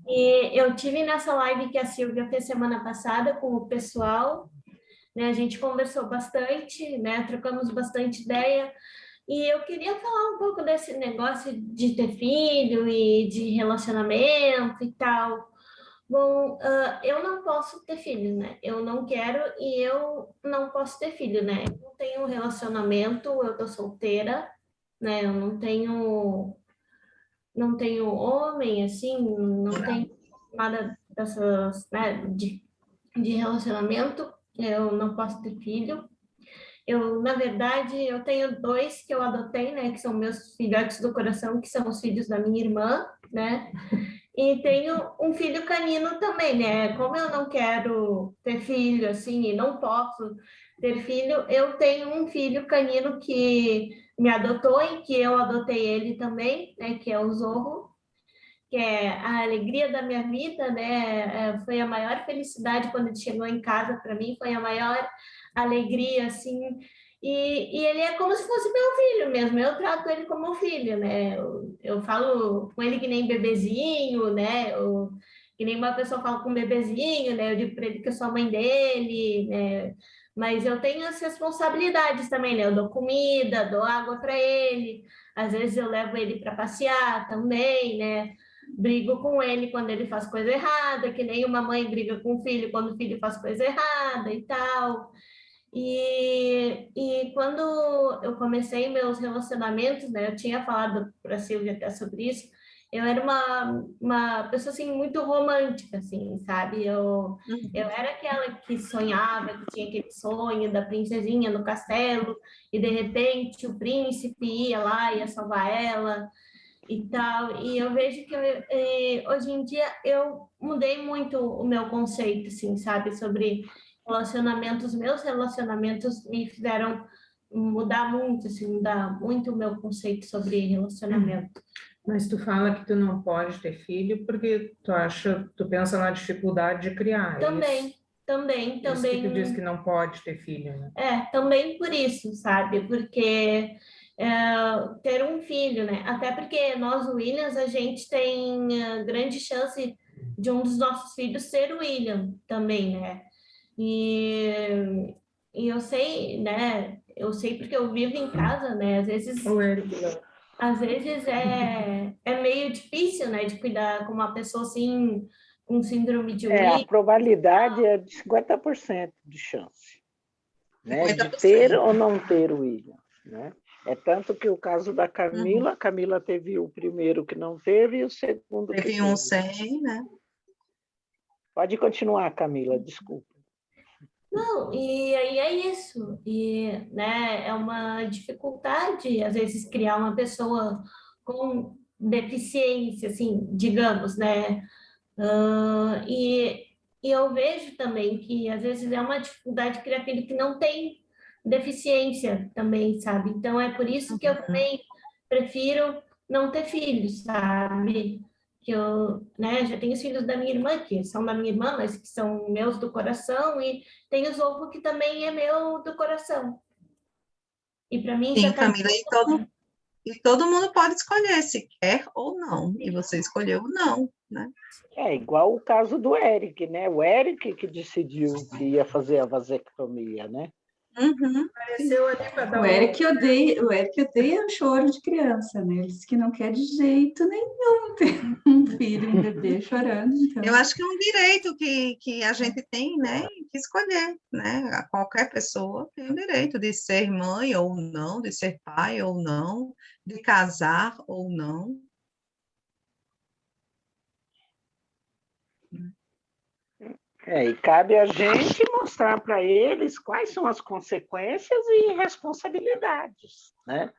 E eu tive nessa live que a Silvia fez semana passada com o pessoal, né? A gente conversou bastante, né? Trocamos bastante ideia. E eu queria falar um pouco desse negócio de ter filho e de relacionamento e tal. Bom, eu não posso ter filho, né? Eu não quero e eu não posso ter filho, né? Eu não tenho relacionamento, eu tô solteira, né? Eu não tenho homem, assim, não tenho nada dessas, né, de relacionamento, eu não posso ter filho. Na verdade, eu tenho 2 que eu adotei, né, que são meus filhotes do coração, que são os filhos da minha irmã, né, e tenho um filho canino também, né, como eu não quero ter filho, assim, e não posso ter filho, eu tenho um filho canino que me adotou e que eu adotei ele também, né, que é o Zorro, que é a alegria da minha vida, né, foi a maior felicidade quando ele chegou em casa para mim, foi a maior alegria, assim, e ele é como se fosse meu filho mesmo, eu trato ele como filho, né, eu falo com ele que nem bebezinho, né, que nem uma pessoa fala com um bebezinho, né, eu digo para ele que eu sou a mãe dele, né, mas eu tenho as responsabilidades também, né, eu dou comida, dou água para ele, às vezes eu levo ele para passear também, né, brigo com ele quando ele faz coisa errada, que nem uma mãe briga com o filho quando o filho faz coisa errada e tal. E quando eu comecei meus relacionamentos, né, eu tinha falado para a Silvia até sobre isso, eu era uma pessoa, assim, muito romântica, assim, sabe? Eu era aquela que sonhava, que tinha aquele sonho da princesinha no castelo, e de repente o príncipe ia lá, ia salvar ela, e tal, e eu vejo que hoje em dia eu mudei muito o meu conceito, assim, sabe, sobre relacionamentos. Meus relacionamentos me fizeram mudar muito, assim, mudar muito o meu conceito sobre relacionamento. Mas tu fala que tu não pode ter filho porque tu pensa na dificuldade de criar. Também. Isso que tu diz que não pode ter filho, né? Também por isso, sabe, porque ter um filho, né? Até porque nós, Williams, a gente tem grande chance de um dos nossos filhos ser o William também, né? E eu sei, né? Eu sei porque eu vivo em casa, né? Às vezes é meio difícil, né? De cuidar com uma pessoa assim, com síndrome de William. A probabilidade é de 50% de chance, né? De ter ou não ter o William, né? É tanto que o caso da Camila, a Camila teve o primeiro que não teve e o segundo que teve. Sem, né? Pode continuar, Camila, desculpa. Não, e aí é isso, e, né, é uma dificuldade, às vezes, criar uma pessoa com deficiência, assim, digamos, né, e eu vejo também que, às vezes, é uma dificuldade criar filho que não tem deficiência também, sabe, então é por isso que eu também prefiro não ter filhos, sabe, que eu, né, já tenho os filhos da minha irmã, que são da minha irmã, mas que são meus do coração, e tem o Zorro, que também é meu do coração. E para mim... Sim, Camila, e todo mundo pode escolher se quer ou não, e você escolheu não, né? É igual o caso do Eric, né? O Eric que decidiu que ia fazer a vasectomia, né? O Eric odeia o choro de criança, né? Ele disse que não quer de jeito nenhum ter um filho, um bebê chorando. Então. Eu acho que é um direito que a gente tem, né? que escolher, né? Qualquer pessoa tem o direito de ser mãe ou não, de ser pai ou não, de casar ou não. E cabe a gente mostrar para eles quais são as consequências e responsabilidades, né?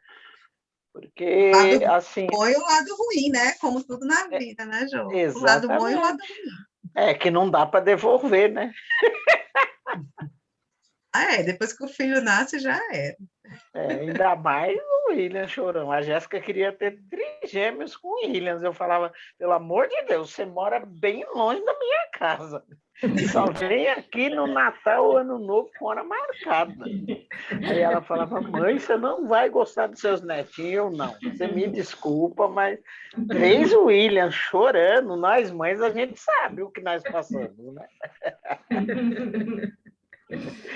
Porque, assim... O bom e o lado ruim, né? Como tudo na vida, né, Jô? Exatamente. O lado bom e o lado ruim. Que não dá para devolver, né? Depois que o filho nasce, já era. Ainda mais o William Chorão. A Jéssica queria ter trigêmeos com o Williams. Eu falava, pelo amor de Deus, você mora bem longe da minha casa. Só vem aqui no Natal ou Ano Novo com hora marcada. Aí ela falava, mãe, você não vai gostar dos seus netinhos? Eu não. Você me desculpa, mas 3 Williams chorando, nós mães, a gente sabe o que nós passamos, né?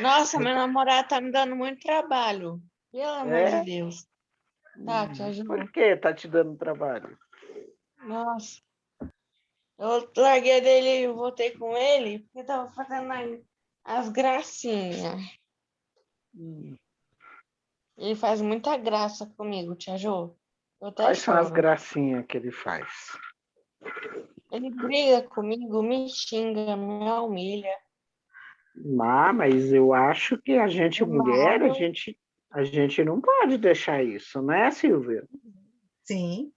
Nossa, meu namorado tá me dando muito trabalho. Pelo amor de Deus. Tá, te ajudo. Por que tá te dando trabalho? Nossa. Eu larguei dele e voltei com ele, porque tava fazendo as gracinhas. Ele faz muita graça comigo, tia Jô. Quais são as gracinhas que ele faz? Ele briga comigo, me xinga, me humilha. Mas eu acho que a gente, mulher, a gente não pode deixar isso, né, Silvia? Sim,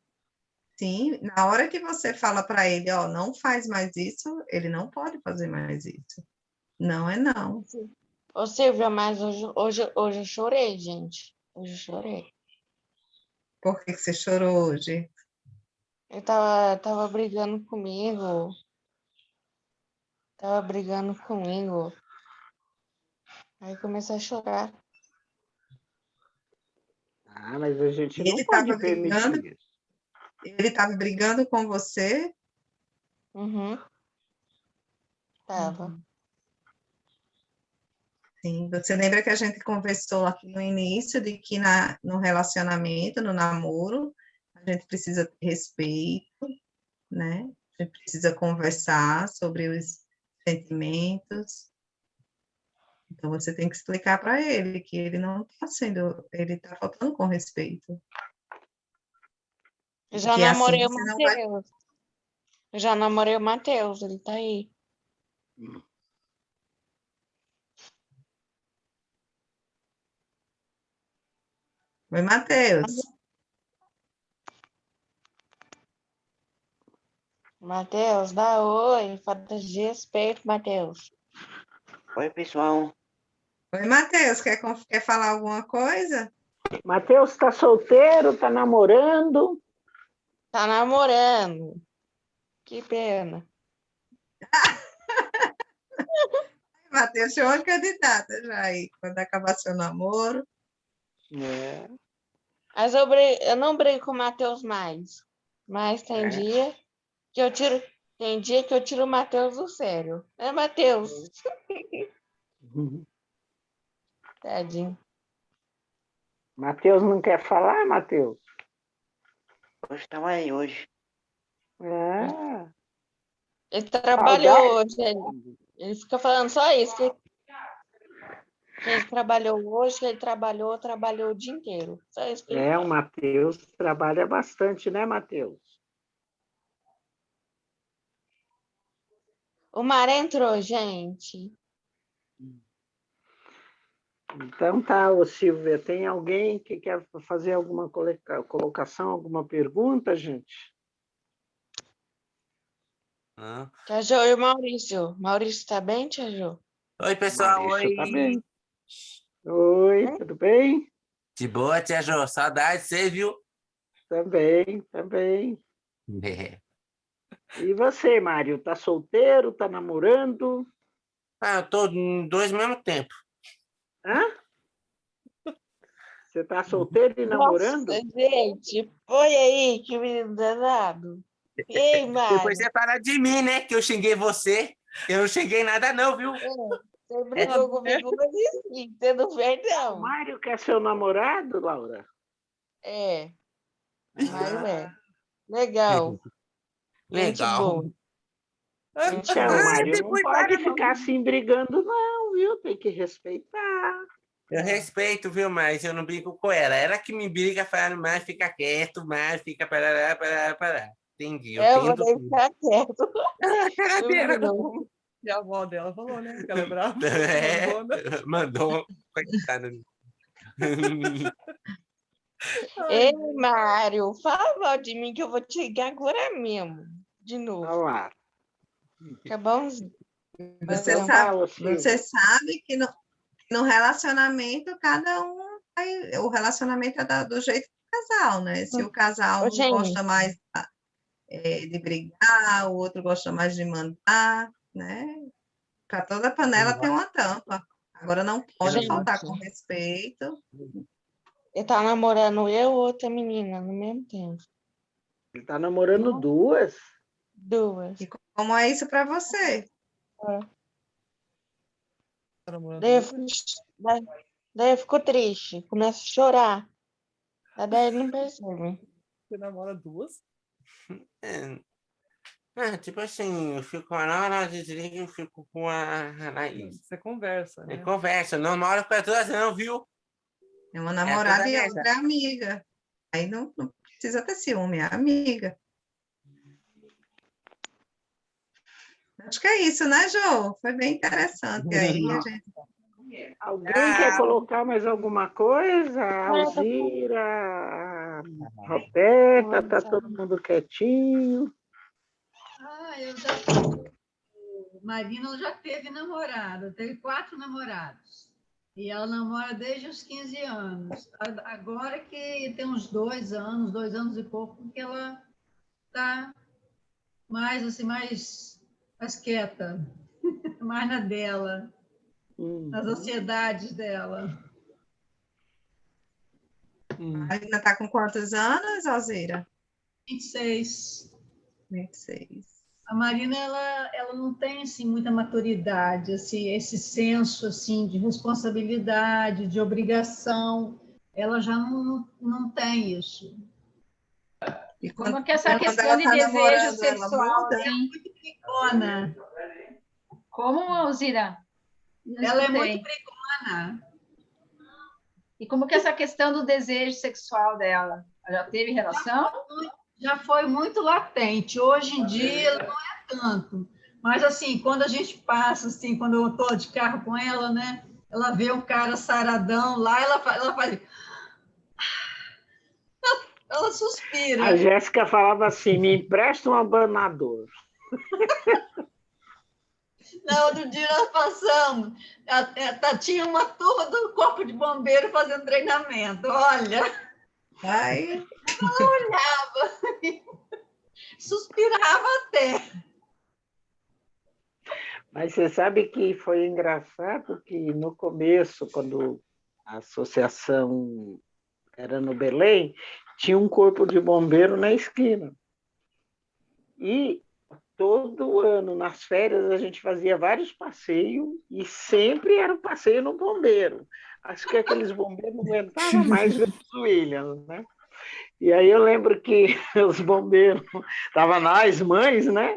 sim. Na hora que você fala para ele, ó, não faz mais isso, ele não pode fazer mais isso. Não é não. Ô, Silvia, mas hoje eu chorei, gente. Hoje eu chorei. Por que você chorou hoje? Ele tava brigando comigo. Tava brigando comigo. Aí comecei a chorar. Mas a gente não pode permitir isso. Ele estava brigando com você? Uhum. Tava. Sim, você lembra que a gente conversou aqui no início de que no relacionamento, no namoro, a gente precisa ter respeito, né? A gente precisa conversar sobre os sentimentos. Então, você tem que explicar para ele que ele não está ele está faltando com respeito. Eu já namorei o Matheus. Eu já namorei o Matheus, ele tá aí. Oi, Matheus. Matheus, dá oi. Falta de respeito, Matheus. Oi, pessoal. Oi, Matheus, quer falar alguma coisa? Matheus está solteiro, está namorando? Tá namorando. Que pena. Matheus, você é uma candidata já aí, quando acabar seu namoro. Mas eu não brigo com o Matheus mais. Mas tem dia que eu tiro o Matheus do sério. É, Matheus? Tadinho. Matheus não quer falar, Matheus? Hoje estava aí, hoje. Ele trabalhou hoje. Ele fica falando só isso. Que ele trabalhou hoje, que ele trabalhou o dia inteiro. Só isso que ele fala. O Matheus trabalha bastante, né, Matheus? O mar entrou, gente. Então tá, Silvia, tem alguém que quer fazer alguma colocação, alguma pergunta, gente? Tia Jô e o Maurício. Maurício está bem, tia Jô? Oi, pessoal. Maurício Oi. Tá bem. Oi, tudo bem? De boa, tia Jô. Saudade, você viu? Também. E você, Mário, tá solteiro, tá namorando? Eu tô em 2 ao mesmo tempo. Você tá solteiro e namorando? Nossa, gente, olha aí, que menino danado. Ei, Mário. Depois você fala de mim, né? Que eu xinguei você. Eu não xinguei nada não, viu? Você brigou comigo, mas sim, você não perdão. O Mário quer seu namorado, Laura? O Mário é. Legal. Legal. Então, Mário, não pode ficar assim brigando, não, viu? Tem que respeitar. Eu respeito, viu, mas eu não brigo com ela. Ela que me briga falando, mas fica quieto, mas fica parará. Entendi, eu vou deixar quieto. Cadeira. E a avó dela falou, né? Que ela é brava. Mandou. Coitada. Ei, Mário, fala mal de mim que eu vou te ligar agora mesmo. De novo. Olá. Tá bonzinho. Você sabe que no relacionamento, cada um o relacionamento é do jeito do casal, né? Se o casal um gosta mais de brigar, o outro gosta mais de mandar, né? Para toda panela tem uma tampa. Agora não pode faltar com respeito. Ele tá namorando eu ou outra menina no mesmo tempo. Ele tá namorando duas? Duas. E como é isso para você? Daí eu fico triste, começo a chorar. Daí ele não percebe. Você namora duas? Tipo assim, eu fico com a Nora, desliga, eu fico com a Anaís. Você conversa, né? Conversa, não moro com as duas não, viu? É uma namorada e outra é amiga. Aí não precisa ter ciúme, é amiga. Acho que é isso, né, Jô? Foi bem interessante aí. A gente... Alguém quer colocar mais alguma coisa? A Alzira, a Roberta, tá todo mundo quietinho. Marina já teve namorado, teve 4 namorados. E ela namora desde os 15 anos. Agora que tem uns 2 anos e pouco, que ela está mais assim, mais quieta, mais na dela, nas ansiedades dela. Ainda está com quantos anos, Alzira? 26. 26. A Marina, ela não tem assim, muita maturidade, assim, esse senso assim, de responsabilidade, de obrigação. Ela já não tem isso. E como que essa questão de desejo sexual, assim? Ela é muito brigona. Como, Alzira? Ela é muito brigona. E como que essa questão do desejo sexual dela? Ela já teve relação? Já foi muito latente. Hoje em dia não é tanto. Mas assim, quando a gente passa, assim, quando eu estou de carro com ela, né? Ela vê um cara saradão lá, ela faz... Ela suspira. A Jéssica falava assim, me empresta um abanador. Não, outro dia nós passamos, tinha uma turma do Corpo de Bombeiro fazendo treinamento, olha. Ai. Ela olhava, suspirava até. Mas você sabe que foi engraçado que no começo, quando a associação era no Belém, tinha um corpo de bombeiro na esquina. E todo ano, nas férias, a gente fazia vários passeios e sempre era um passeio no bombeiro. Acho que aqueles bombeiros não aguentavam mais ver os Williams, né? E aí eu lembro que os bombeiros, estavam nós, mães, né?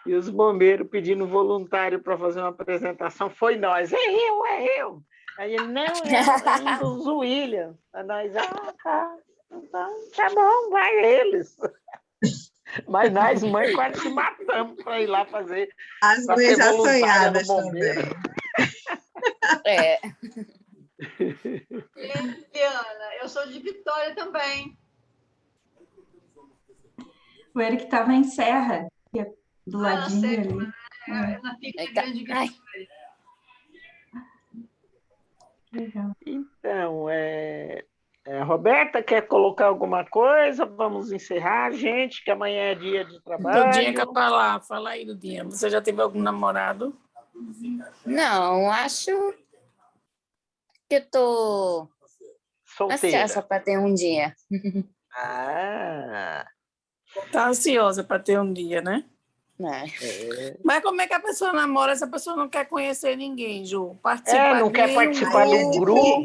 E os bombeiros pedindo voluntário para fazer uma apresentação, foi nós, é eu. Aí ele, não, é um dos Williams. Aí nós, tá. Então, tá bom, vai eles. Mas nós, mães, quase se matamos para ir lá fazer. As mães assanhadas também. Eliana, eu sou de Vitória também. O Eric estava em Serra, do ladinho ali. Ela fica em Grande Vitória. Legal. Então, Roberta, quer colocar alguma coisa? Vamos encerrar, gente, que amanhã é dia de trabalho. Dudinha, fala aí, Dudinha. Você já teve algum namorado? Não, acho que eu tô ansiosa para ter um dia. Tá ansiosa para ter um dia, né? Mas como é que a pessoa namora se a pessoa não quer conhecer ninguém, Ju? Não quer participar do grupo.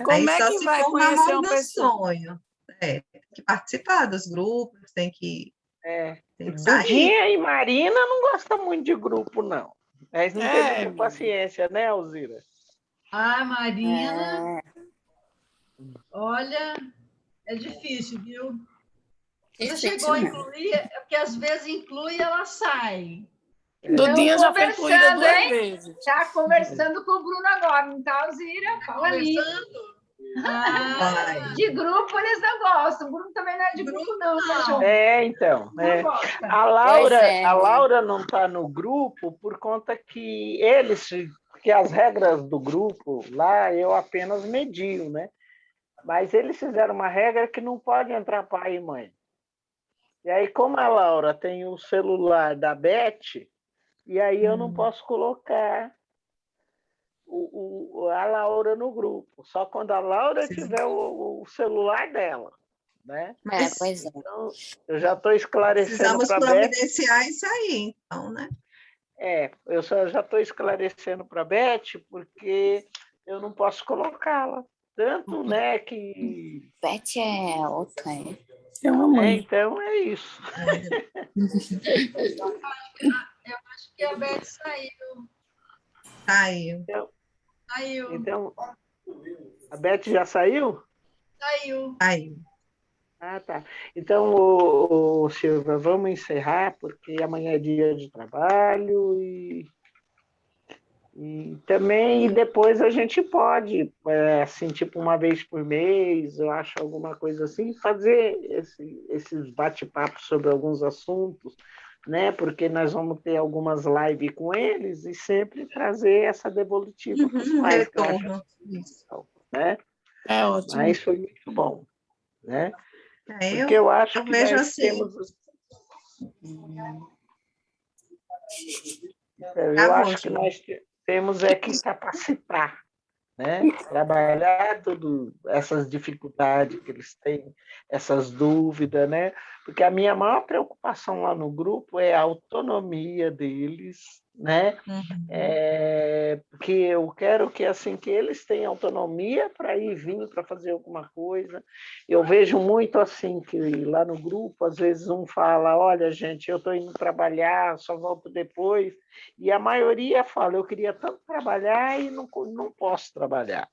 Como é que vai conhecer uma pessoa? Sonho. Tem que participar dos grupos, tem que Dudinha e Marina não gostam muito de grupo, não. Mas não tem muita paciência, né, Alzira? Ah, Marina, olha, é difícil, viu? Você chegou a incluir, é porque às vezes inclui e ela sai. Dudinha já foi incluída 2 vezes. Está conversando com o Bruno agora, não tá, Alzira? Fala ali. De grupo eles não gostam. O Bruno também não é de grupo, não. Então. A Laura não está no grupo por conta que as regras do grupo lá eu apenas medio, né? Mas eles fizeram uma regra que não pode entrar pai e mãe. E aí, como a Laura tem o celular da Beth, e aí eu não posso colocar a Laura no grupo, só quando a Laura tiver o celular dela, né? Pois é. Então, eu já estou esclarecendo para a Beth. Precisamos providenciar isso aí, então, né? Eu já estou esclarecendo para a Beth, porque eu não posso colocá-la. Tanto, né, que... Beth é outra, É uma mãe. Então, é isso. Eu acho que a Beth saiu. Saiu. Então, a Beth já saiu? Saiu. Ah, tá. Então, Silvia, vamos encerrar, porque amanhã é dia de trabalho e também depois a gente pode, assim, tipo uma vez por mês, eu acho alguma coisa assim, fazer esses bate-papos sobre alguns assuntos, né? Porque nós vamos ter algumas lives com eles e sempre trazer essa devolutiva para os pais. Retorno. Né? É ótimo. Mas foi muito bom, né? Porque eu acho que vejo nós assim. Eu acho que nós temos que capacitar, né? Trabalhar essas dificuldades que eles têm, essas dúvidas, né? Porque a minha maior preocupação lá no grupo é a autonomia deles, né? Porque eu quero que assim que eles tenham autonomia para ir vir para fazer alguma coisa. Eu vejo muito assim que lá no grupo às vezes um fala, olha gente, eu estou indo trabalhar, só volto depois, e a maioria fala, eu queria tanto trabalhar e não posso trabalhar.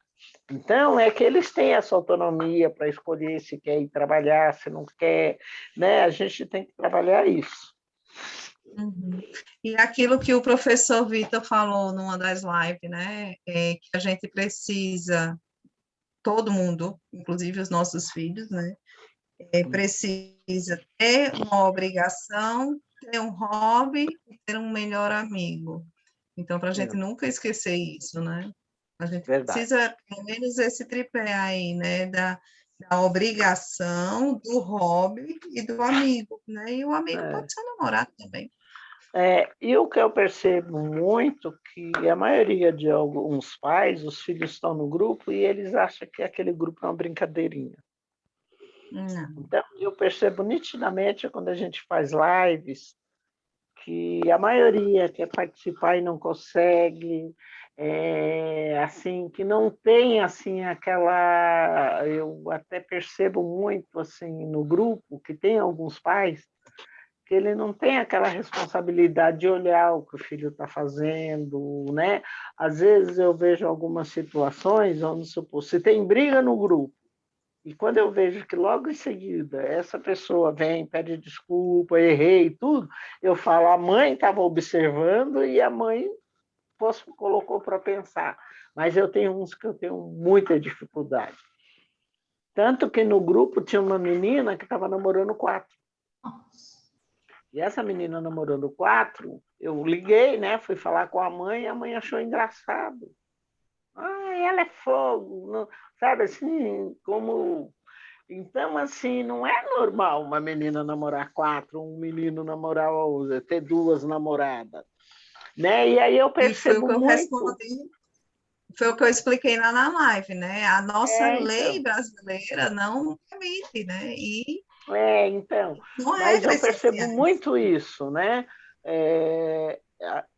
Então, é que eles têm essa autonomia para escolher se quer ir trabalhar, se não quer, né? A gente tem que trabalhar isso. E aquilo que o professor Vitor falou numa das lives, né? Que a gente precisa, todo mundo, inclusive os nossos filhos, né? Precisa ter uma obrigação, ter um hobby e ter um melhor amigo. Então, para a gente nunca esquecer isso, né? A gente precisa, pelo menos, esse tripé aí, né? Da obrigação, do hobby e do amigo, né? E o amigo pode ser namorado também. E o que eu percebo muito que a maioria de alguns pais, os filhos estão no grupo e eles acham que aquele grupo é uma brincadeirinha. Então, eu percebo nitidamente quando a gente faz lives que a maioria quer participar e não consegue, assim, que não tem assim aquela... Eu até percebo muito assim no grupo que tem alguns pais que ele não tem aquela responsabilidade de olhar o que o filho está fazendo, né? Às vezes eu vejo algumas situações, vamos supor, se tem briga no grupo, e quando eu vejo que logo em seguida essa pessoa vem, pede desculpa, errei e tudo, eu falo, a mãe estava observando e a mãe colocou para pensar. Mas eu tenho uns que eu tenho muita dificuldade. Tanto que no grupo tinha uma menina que estava namorando 4. E essa menina namorando 4, eu liguei, né? Fui falar com a mãe achou engraçado. Ela é fogo, não, sabe assim, como... Então, assim, não é normal uma menina namorar 4, um menino namorar 11, ter 2 namoradas, né? E aí eu percebo Foi o que eu expliquei lá na live, né? A nossa lei brasileira não permite, né? Então, mas eu percebo muito isso, né?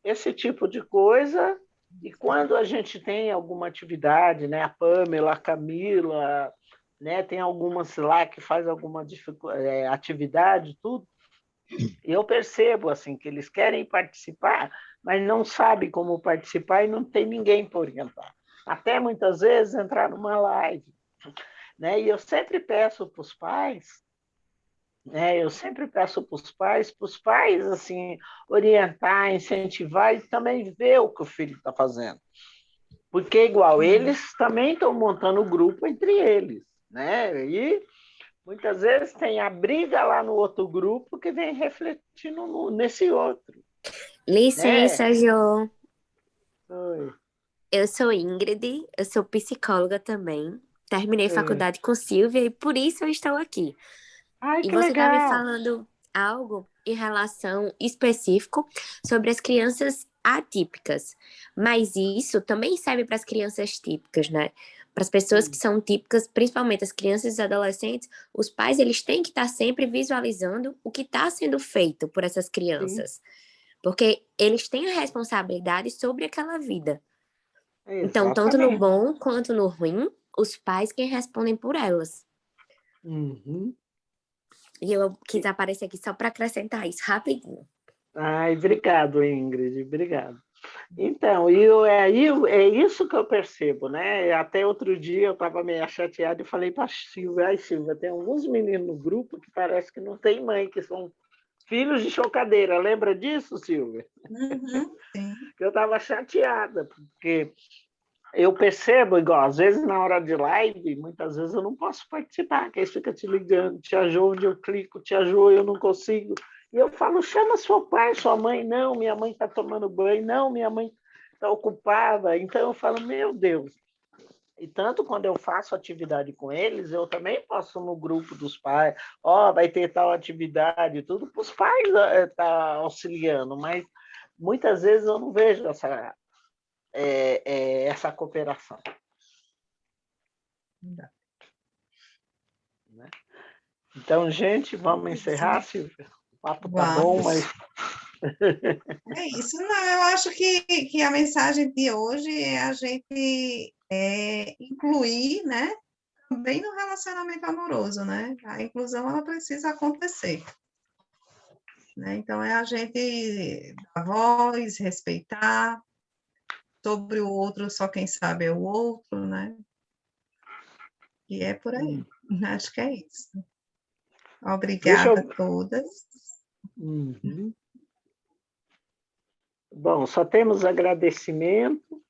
Esse tipo de coisa, e quando a gente tem alguma atividade, né? A Pamela, a Camila, né? Tem algumas lá que faz alguma atividade, tudo, eu percebo assim que eles querem participar, mas não sabem como participar e não tem ninguém para orientar. Até muitas vezes entrar numa live, né? E eu sempre peço para os pais, né? Para os pais assim orientar, incentivar e também ver o que o filho está fazendo, porque igual eles também estão montando grupo entre eles, né? E muitas vezes tem a briga lá no outro grupo que vem refletindo nesse outro. Licença, né? Jô. Oi. Eu sou Ingrid, eu sou psicóloga também. Terminei faculdade com Silvia e por isso eu estou aqui. Ai, e que você está me legal. falando algo em relação específico sobre as crianças atípicas. Mas isso também serve para as crianças típicas, né? Para as pessoas que são típicas, principalmente as crianças e os adolescentes, os pais eles têm que estar sempre visualizando o que está sendo feito por essas crianças. Sim. Porque eles têm a responsabilidade sobre aquela vida. Então, tanto no bom quanto no ruim, os pais quem respondem por elas. Uhum. E eu quis aparecer aqui só para acrescentar isso rapidinho. Ai, obrigado, Ingrid, obrigado. Então, é isso que eu percebo, né? Até outro dia eu estava meio chateada e falei para a Silvia, Silvia, tem alguns meninos no grupo que parece que não tem mãe, que são filhos de chocadeira. Lembra disso, Silvia? Uhum, sim. Eu estava chateada, porque eu percebo, igual, às vezes na hora de live, muitas vezes eu não posso participar, que aí fica te ligando, Tia Jô, onde eu clico, Tia Jô, eu não consigo. E eu falo, chama seu pai, sua mãe. Não, minha mãe está tomando banho. Não, minha mãe está ocupada. Então eu falo, meu Deus. E tanto quando eu faço atividade com eles, eu também posto no grupo dos pais, vai ter tal atividade, tudo para os pais estar auxiliando, mas muitas vezes eu não vejo essa cooperação. Então, gente, vamos encerrar, Silvia? O papo tá bom, mas... É isso, não, eu acho que a mensagem de hoje é a gente incluir, né, também no relacionamento amoroso, né? A inclusão, ela precisa acontecer. Né? Então, é a gente dar voz, respeitar, sobre o outro, só quem sabe é o outro, né? E é por aí. Acho que é isso. Obrigada a todas. Uhum. Bom, só temos agradecimento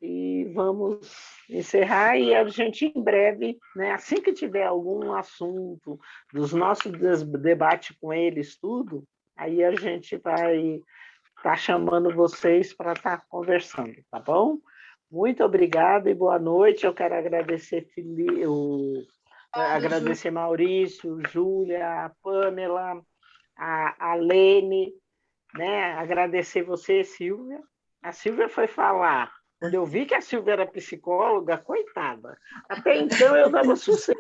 e vamos encerrar e a gente em breve, né, assim que tiver algum assunto dos nossos debates com eles, tudo, aí a gente vai estar chamando vocês para estar conversando, tá bom? Muito obrigada e boa noite. Eu quero agradecer agradecer Maurício, Júlia, a Pamela, a Lene, né? Agradecer você, Silvia. A Silvia foi falar. Quando eu vi que a Silvia era psicóloga, coitada. Até então eu dava sossego,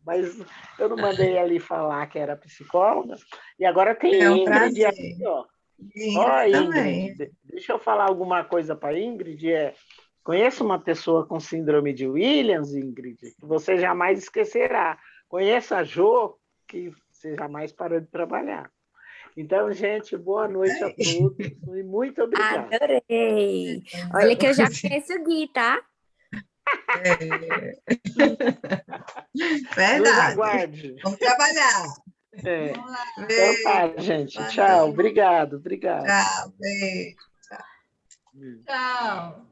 mas eu não mandei ali falar que era psicóloga. E agora tem Ingrid aqui, ó. Ingrid, deixa eu falar alguma coisa para Ingrid. Conheço uma pessoa com síndrome de Williams, Ingrid, que você jamais esquecerá. Conheça a Jô, que você jamais parou de trabalhar. Então, gente, boa noite a todos e muito obrigada. Adorei! Olha que eu já conheço o Gui, tá? Verdade. Nos aguarde. Vamos trabalhar. Então tá, gente. Tchau. Obrigado. Tchau, beijo. Tchau.